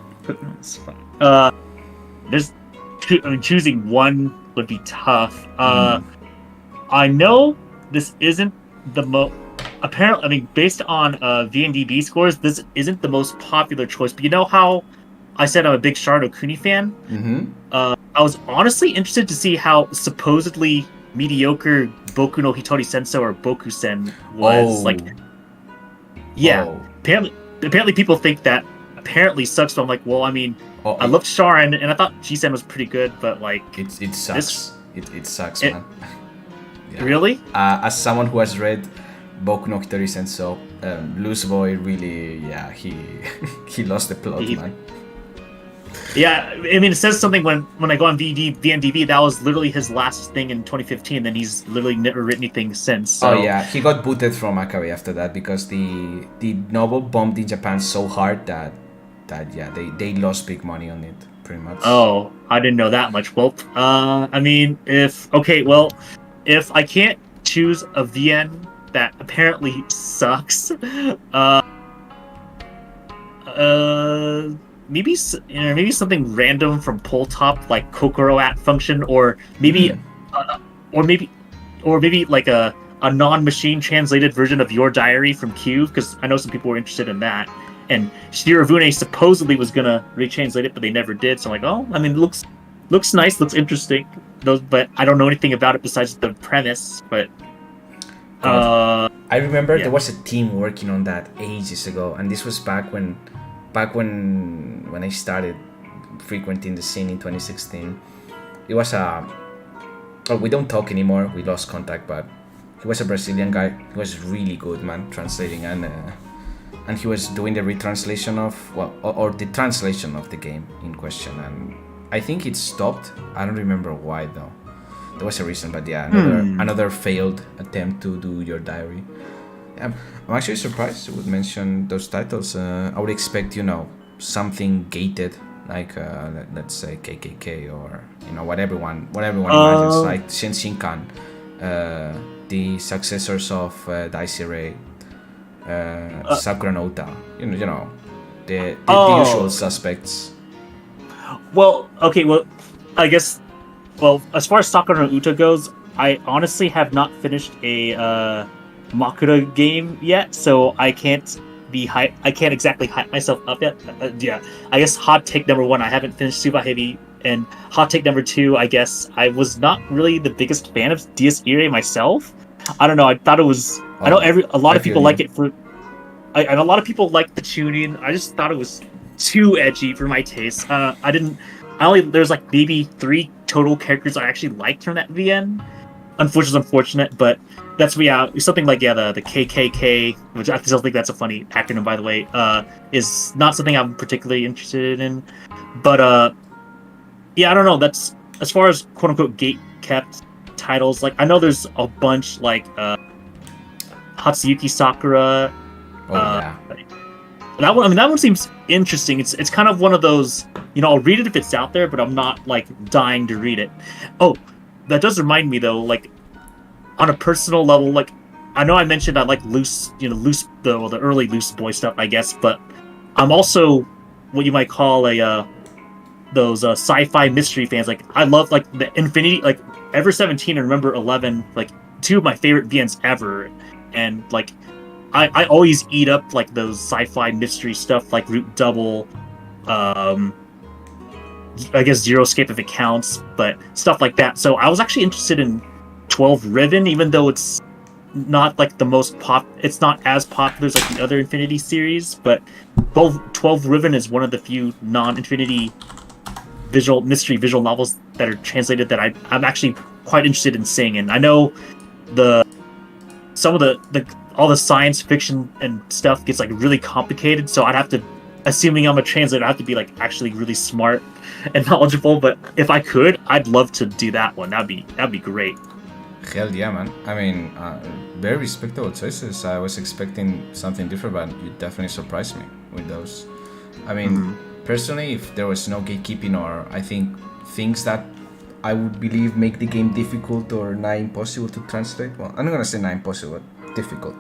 Choosing one would be tough. I know this isn't the most. Apparently, I mean, based on VNDB scores, this isn't the most popular choice. But you know how I said I'm a big Shard Okuni fan? Mm-hmm. I was honestly interested to see how supposedly mediocre Boku no Hitori Senso or Bokusen was. Apparently people think that apparently sucks. So I'm like, well, I mean, I loved Sharon and I thought G-Sen was pretty good, but like, it sucks. It sucks, man. Yeah. Really? As someone who has read Boku no Hitori Senso, Loose Boy really, he lost the plot, man. Yeah, I mean, it says something when I go on VNDB, that was literally his last thing in 2015, then he's literally never written anything since. So. Oh yeah, he got booted from Akari after that because the novel bombed in Japan so hard that that they lost big money on it, pretty much. Oh, I didn't know that much. Well, I mean, if I can't choose a VN that apparently sucks, maybe maybe something random from Poltop like Kokoro at function, or maybe, or maybe like a non-machine translated version of Your Diary from Q, because I know some people were interested in that. And Shirobune supposedly was gonna retranslate it, but they never did. So I'm like, oh, I mean, it looks nice, looks interesting. But I don't know anything about it besides the premise. But I remember there was a team working on that ages ago, and this was back when I started frequenting the scene in 2016. It was we don't talk anymore. We lost contact, but he was a Brazilian guy. He was really good, man, translating, and he was doing the retranslation of or the translation of the game in question. And I think it stopped. I don't remember why though. There was a reason, but yeah, another failed attempt to do Your Diary. I'm actually surprised you would mention those titles. I would expect, something gated, like let's say KKK, or what everyone imagines, like Shenshinkan, the successors of Daisy Ray, Sakura no Uta, the usual suspects. Well, okay, I guess. Well, as far as Sakura no Uta goes, I honestly have not finished a Makura game yet, so I can't exactly hype myself up yet. I guess hot take number 1, I haven't finished Super Heavy, and hot take number 2, I guess I was not really the biggest fan of Dies Irae myself. I don't know. I thought it was. I know a lot of people like it for. And a lot of people like the tuning. I just thought it was too edgy for my taste. There's like maybe 3 total characters I actually liked from that VN. Unfortunate, but that's something like the KKK, which I still think that's a funny acronym, by the way, is not something I'm particularly interested in. But I don't know. That's as far as quote unquote gate kept titles. Like I know there's a bunch like Hatsuyuki Sakura. That one seems interesting. It's kind of one of those, I'll read it if it's out there, but I'm not like dying to read it. Oh, that does remind me though, like on a personal level, like I know I mentioned I like the early Loose Boy stuff, I guess, but I'm also what you might call those sci-fi mystery fans. Like I love like the Infinity, like Ever 17 and Remember 11, like 2 of my favorite VNs ever, and like I always eat up like those sci-fi mystery stuff, like Root Double, I guess Zero Escape if it counts, but stuff like that. So I was actually interested in 12 Riven, even though it's not like the most it's not as popular as like the other Infinity series, but 12 Riven is one of the few non-Infinity mystery visual novels that are translated that I'm actually quite interested in seeing. And I know some of all the science fiction and stuff gets like really complicated, so I'd have to, assuming I'm a translator, I have to be like actually really smart and knowledgeable. But if I could, I'd love to do that one. That'd be great. Hell yeah, man. I mean, very respectable choices. I was expecting something different, but you definitely surprised me with those. I mean, personally, if there was no gatekeeping, or I think things that I would believe make the game difficult or nigh impossible to translate, well, I'm not gonna say nigh impossible, but difficult.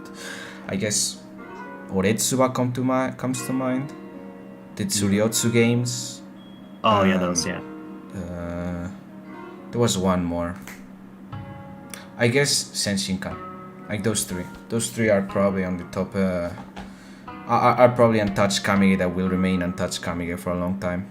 I guess Oretsuba comes to mind. The Tsuryotsu games. Oh yeah, those, yeah. There was one more. I guess Senshinkan. Like those 3. Those 3 are probably on the top. Are probably untouched Kamige that will remain untouched Kamige for a long time.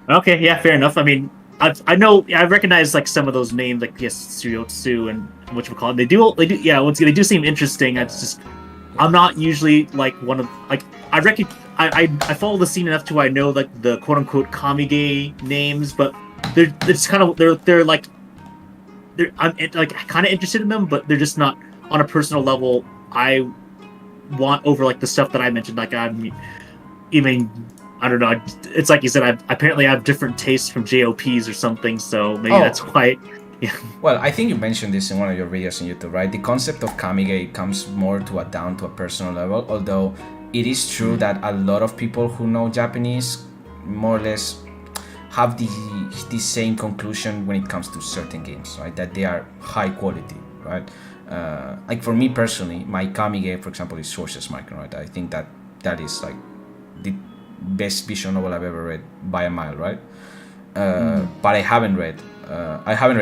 Okay, yeah, fair enough. I mean, I recognize like some of those names, like Tsuryotsu and what you call it. They do, yeah. Once again, they do seem interesting. It's just I'm not usually like one of like I follow the scene enough to I know like the quote unquote Kamige names, but I'm like kind of interested in them, but they're just not on a personal level. I want over like the stuff that I mentioned. Like I don't know. It's like you said. I apparently have different tastes from JOPs or something. So maybe that's why. Yeah. Well, I think you mentioned this in one of your videos on YouTube, right? The concept of Kamige comes more down to a personal level. Although it is true that a lot of people who know Japanese more or less have the same conclusion when it comes to certain games, right? That they are high quality, right? Like for me personally, my Kami game, for example, is Sources Micro, right? I think that is like the best visual novel I've ever read by a mile, right? But I haven't read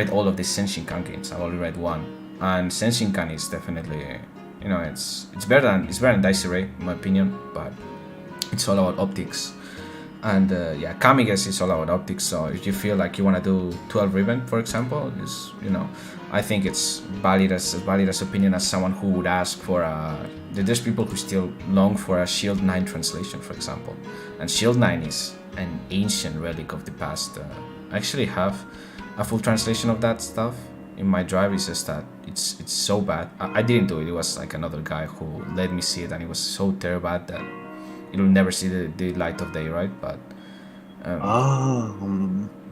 all of the Senshinkan games. I've only read one, and Senshinkan is definitely, it's better than Dice Array in my opinion, but it's all about optics. And Kamigas is all about optics. So if you feel like you want to do 12 ribbon, for example, I think it's valid as opinion as someone who would ask for there's people who still long for a Shield 9 translation, for example, and Shield 9 is an ancient relic of the past. I actually have a full translation of that stuff in my drive. It's just that it's so bad. I didn't do it. It was like another guy who let me see it, and it was so terrible bad that it'll never see the light of day, right? But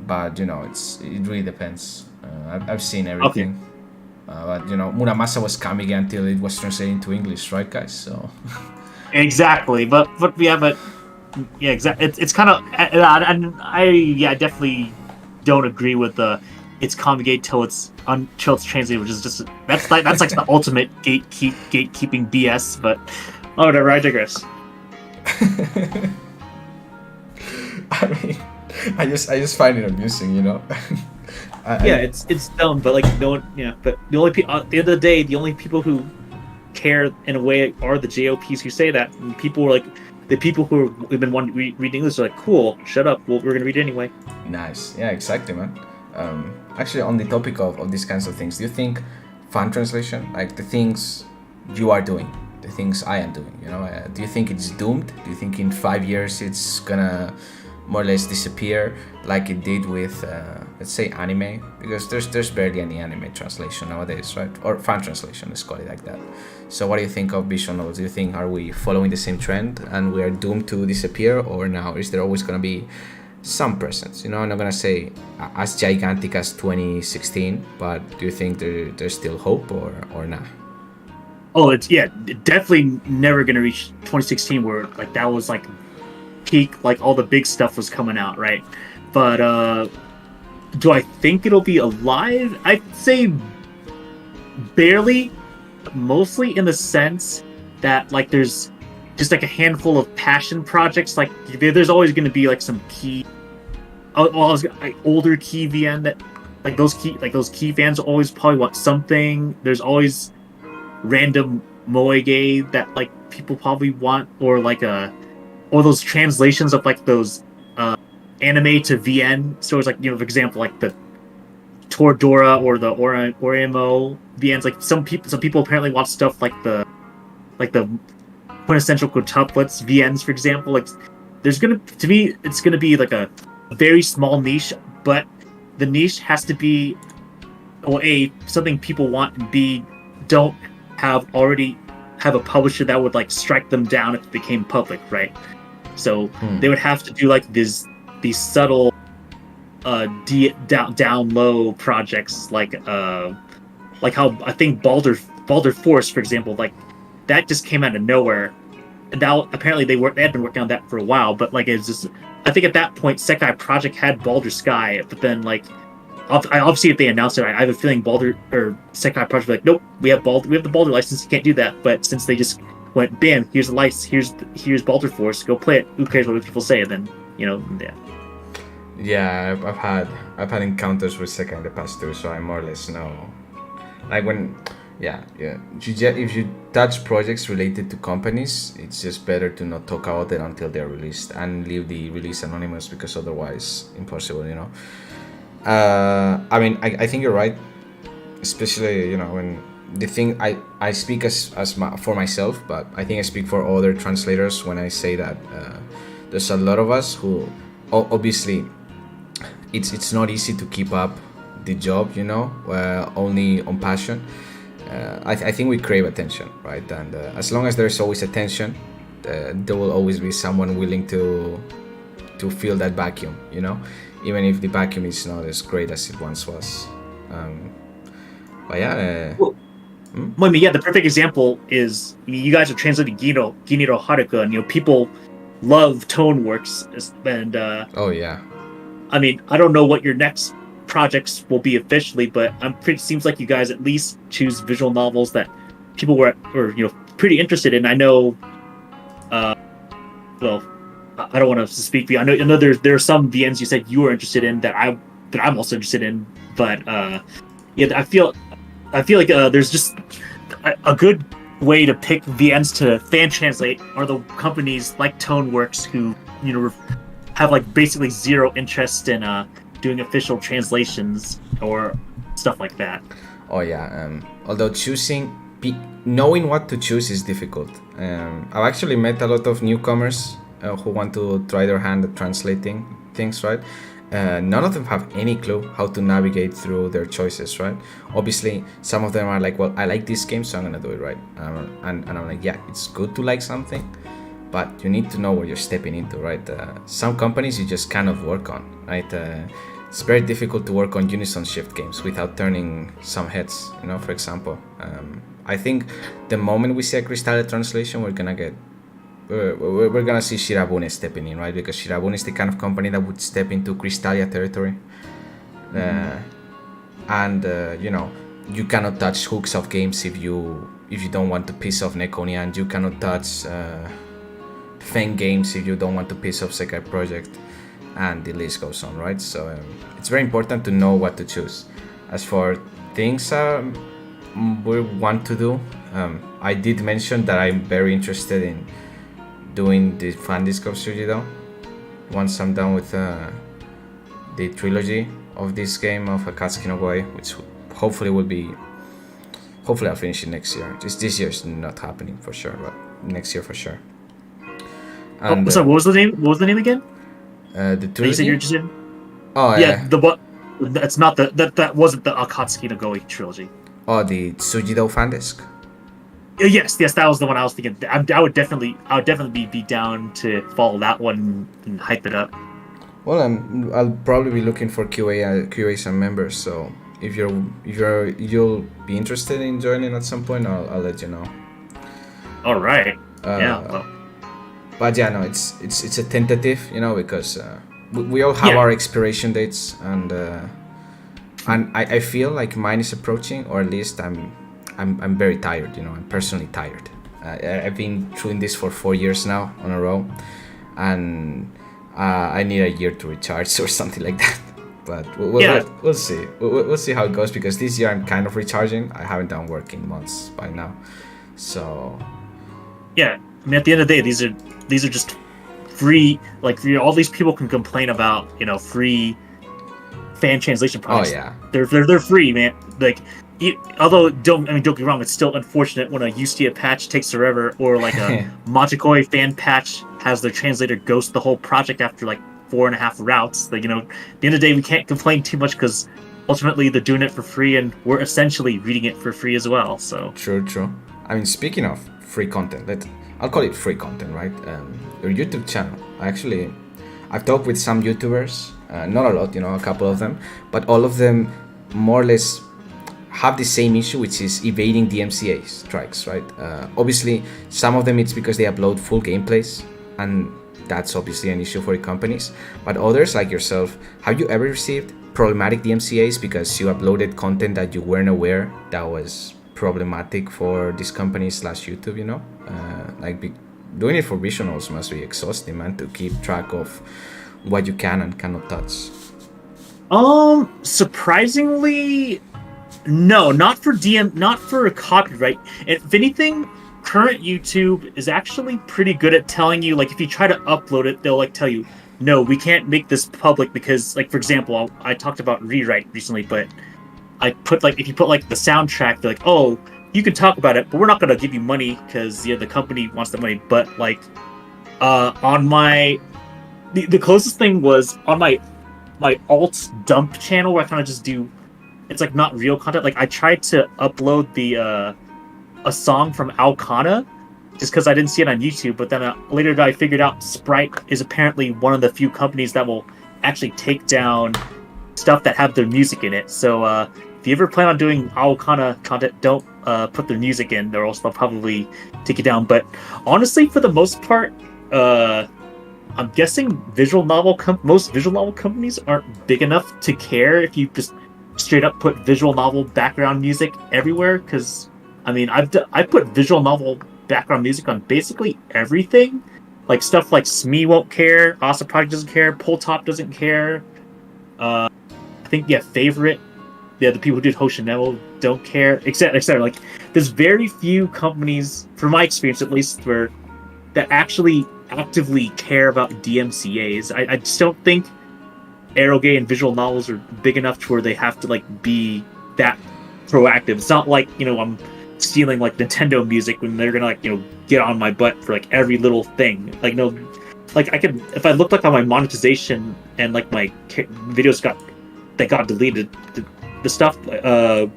but it really depends. I've seen everything. Okay. But Muramasa was Kamige until it was translated into English, right, guys? So Exactly, but yeah, exactly. It's kind of, and I definitely don't agree with the it's Comigate till it's translated, which is just that's like the ultimate gatekeeping BS. But whatever, I digress. I mean, I just find it amusing, It's dumb, but like no one, but the only at the end of the day, the only people who care in a way are the JOPs who say that. And people were like, the people who have been reading English are like, cool, shut up, well, we're gonna read it anyway. Nice, yeah, exactly, man. Actually, on the topic of these kinds of things, do you think fan translation, like the things you are doing, the things I am doing, do you think it's doomed? Do you think in 5 years it's gonna more or less disappear like it did with let's say anime, because there's barely any anime translation nowadays, right? Or fan translation, let's call it like that. So what do you think of visual novels? Do you think, are we following the same trend and we are doomed to disappear, or now is there always going to be some presence? I'm not going to say as gigantic as 2016, but do you think there's still hope or not? Oh, it's definitely never gonna reach 2016 where like that was like peak, like all the big stuff was coming out, right? But do I think it'll be alive? I'd say barely, mostly in the sense that like there's just like a handful of passion projects. Like there's always going to be like some key, older key VN that like those key fans will always probably want something. There's always random moege that like people probably want, or like or those translations of like those anime to VN stores, like for example, like the Toradora or the Oremo VNs. Like some people apparently want stuff like the quintessential quintuplets VNs, for example. Like it's gonna be like a very small niche, but the niche has to be, well, A, something people want, and B, don't already have a publisher that would like strike them down if it became public, right? So they would have to do like these subtle down low projects, like how I think Baldur Force, for example, like that just came out of nowhere. And now apparently they had been working on that for a while, but like it's just, I think at that point Sekai Project had Baldur Sky, but then like obviously if they announced it, I have a feeling Baldur or Sekai Project like, nope, we have the Baldur license, you can't do that. But since they just went, bam, here's the license, here's Baldur Force, go play it. Who cares what people say? And then yeah. Yeah, I've had encounters with Sekai in the past too, so I more or less know. Like when, if you touch projects related to companies, it's just better to not talk about it until they're released and leave the release anonymous, because otherwise, impossible. I mean, I think you're right, especially when the thing I speak for myself, but I think I speak for other translators when I say that there's a lot of us who obviously. It's not easy to keep up the job, only on passion. I think we crave attention, right? And as long as there's always attention, there will always be someone willing to fill that vacuum, even if the vacuum is not as great as it once was. But yeah, I mean, yeah, the perfect example is you guys are translating Giniro Haruka, and people love Toneworks, and Oh yeah. I mean, I don't know what your next projects will be officially, but seems like you guys at least choose visual novels that people were pretty interested in. I know, well, I don't want to speak for you. I know there are some VNs you said you were interested in that I'm also interested in, but yeah, I feel like there's just a good way to pick VNs to fan translate are the companies like Toneworks who have like basically zero interest in doing official translations or stuff like that. Oh yeah. Although knowing what to choose is difficult. I've actually met a lot of newcomers who want to try their hand at translating things, right? None of them have any clue how to navigate through their choices, right? Obviously, some of them are like, well, I like this game, so I'm gonna do it, right? And I'm like, yeah, it's good to like something, but you need to know what you're stepping into, right? Some companies you just cannot work on, right? It's very difficult to work on unison shift games without turning some heads, for example. I think the moment we see a Cristal translation, we're gonna see Shirabune stepping in, right? Because Shirabune is the kind of company that would step into Cristalia territory. And you cannot touch hooks of games if you don't want to piss off Nekonia, and you cannot touch Feng games if you don't want to piss off Sekai Project, and the list goes on, right? So it's very important to know what to choose. As for things we want to do, I did mention that I'm very interested in doing the fan disc of Sujido once I'm done with the trilogy of this game of Akatsuki no Goi, which hopefully I'll finish it next year. This year's not happening for sure, but next year for sure. And, so what was the name? What was the name again? The trilogy. You said you're interested in? Oh yeah. That's not that wasn't the Akatsuki no Goi trilogy. Oh, the Sujido fan disc. Yes, that was the one I was thinking. I would definitely be down to follow that one and hype it up. Well, I'll probably be looking for QAs and members. So if you'll be interested in joining at some point, I'll let you know. All right. Yeah. Well. But yeah, no, it's a tentative, because we all have our expiration dates, and I feel like mine is approaching, or at least I'm very tired. I'm personally tired. I've been doing this for 4 years now on a row, and I need a year to recharge or something like that. But we'll see. We'll see how it goes, because this year I'm kind of recharging. I haven't done work in months by now, so yeah. I mean, at the end of the day, these are just free. Like all these people can complain about, free fan translation products. Oh yeah, they're free, man. Like. Although don't get me wrong, it's still unfortunate when a Eustia patch takes forever, or like a Machikoi fan patch has their translator ghost the whole project after like 4.5 routes. Like, at the end of the day, we can't complain too much, because ultimately they're doing it for free, and we're essentially reading it for free as well. So true. I mean, speaking of free content, I'll call it free content, right? Your YouTube channel. I've talked with some YouTubers, not a lot, a couple of them, but all of them more or less have the same issue, which is evading DMCA strikes, right? Obviously, some of them it's because they upload full gameplays, and that's obviously an issue for the companies. But others, like yourself, have you ever received problematic DMCAs because you uploaded content that you weren't aware that was problematic for this company / YouTube? Doing it for visuals must be exhausting, man, to keep track of what you can and cannot touch. Surprisingly, no, not for copyright. If anything, current YouTube is actually pretty good at telling you, like, if you try to upload it, they'll like tell you, no, we can't make this public because, like, for example, I talked about rewrite recently, but I put if you put the soundtrack, they're like, oh, you can talk about it, but we're not gonna give you money because the company wants the money. But on my the closest thing was on my alt dump channel, where I kind of just do. It's not real content. I tried to upload a song from Alcana just because I didn't see it on YouTube, but then later I figured out Sprite is apparently one of the few companies that will actually take down stuff that have their music in it. So if you ever plan on doing Alcana content, don't put their music in, or else they'll probably take it down. But honestly, for the most part, I'm guessing most visual novel companies aren't big enough to care if you just straight up put visual novel background music everywhere. Because I mean, I put visual novel background music on basically everything, like stuff like Smee won't care, Asa Project doesn't care, Pull Top doesn't care. I think Favorite, the people who did Hoshinemo don't care, etc. Like, there's very few companies, from my experience at least, that actually actively care about DMCAs. I just don't think Eroge and visual novels are big enough to where they have to like be that proactive. It's not like, I'm stealing like Nintendo music when they're gonna like, get on my butt for like every little thing. Like, no, like I could, if I looked like on my monetization and like my videos got deleted, the stuff that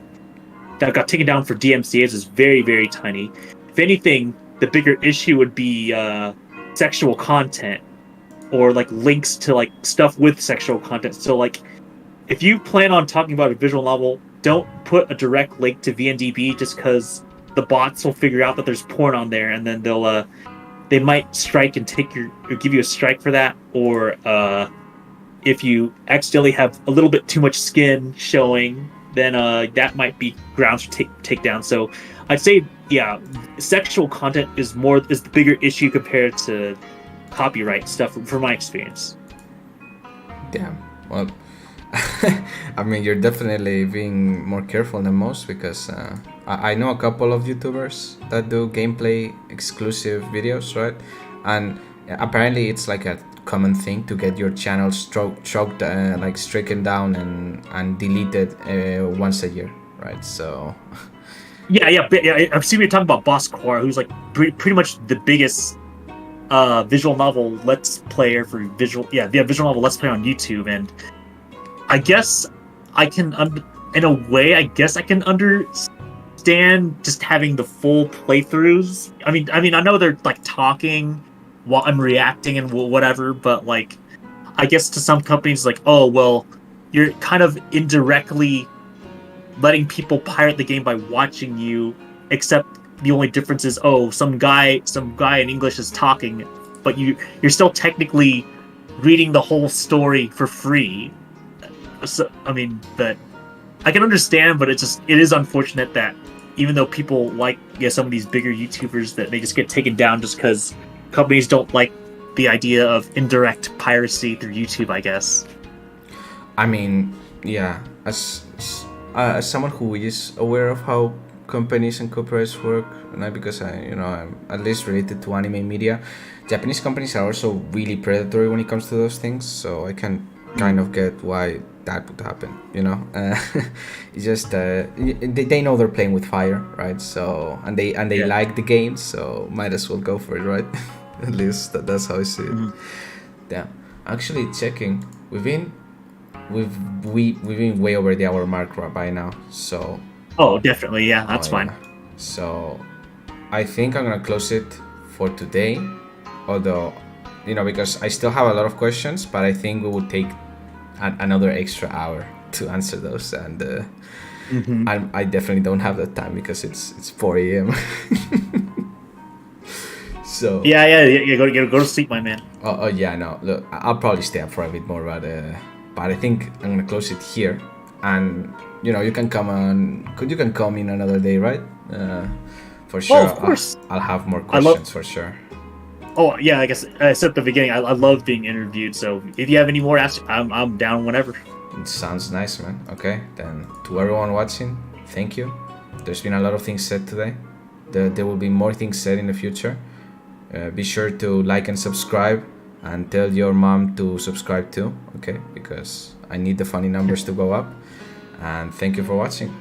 got taken down for DMCAs is very, very tiny. If anything, the bigger issue would be sexual content, or like links to like stuff with sexual content. So like, if you plan on talking about a visual novel, don't put a direct link to VNDB, just because the bots will figure out that there's porn on there, and then they might strike and give you a strike for that. Or if you accidentally have a little bit too much skin showing, then that might be grounds for takedown. So I'd say, sexual content is the bigger issue compared to copyright stuff, from my experience. Damn. Well, I mean, you're definitely being more careful than most, because I know a couple of YouTubers that do gameplay exclusive videos, right? And apparently it's like a common thing to get your channel stricken down and deleted once a year, right? So yeah, I've seen you talking about Boss Quora, who's like pretty much the biggest visual novel let's player for visual novel let's play on YouTube. And I guess I can in a way I can understand just having the full playthroughs. I mean I know they're like talking while I'm reacting and whatever, but like, I guess to some companies, like, oh well, you're kind of indirectly letting people pirate the game by watching you, except the only difference is, some guy in English is talking, but you're still technically reading the whole story for free. So I mean, that I can understand, but it is unfortunate that even though people like some of these bigger YouTubers, that they just get taken down just because companies don't like the idea of indirect piracy through YouTube, I guess. I mean, as someone who is aware of how companies and copyrights work, not because I'm at least related to anime media, Japanese companies are also really predatory when it comes to those things, so I can kind of get why that would happen, It's just they know they're playing with fire, right? So and they like the game, so might as well go for it, right? At least that's how I see it. Mm-hmm. Yeah, actually checking, we've been way over the hour mark by now, so definitely, that's fine. So I think I'm gonna close it for today, although because I still have a lot of questions, but I think we would take another extra hour to answer those, and I definitely don't have that time because it's 4 a.m. So go to sleep, my man. Look, I'll probably stay up for a bit more, but I think I'm gonna close it here, and you can come in another day, right? For sure. Of course. I'll have more questions for sure. I guess I said at the beginning, I love being interviewed, so if you have any more ask, I'm down whenever. It sounds nice, man. Okay, then to everyone watching, thank you. There's been a lot of things said today. There will be more things said in the future. Be sure to like and subscribe, and tell your mom to subscribe too, okay? Because I need the funny numbers to go up. And thank you for watching.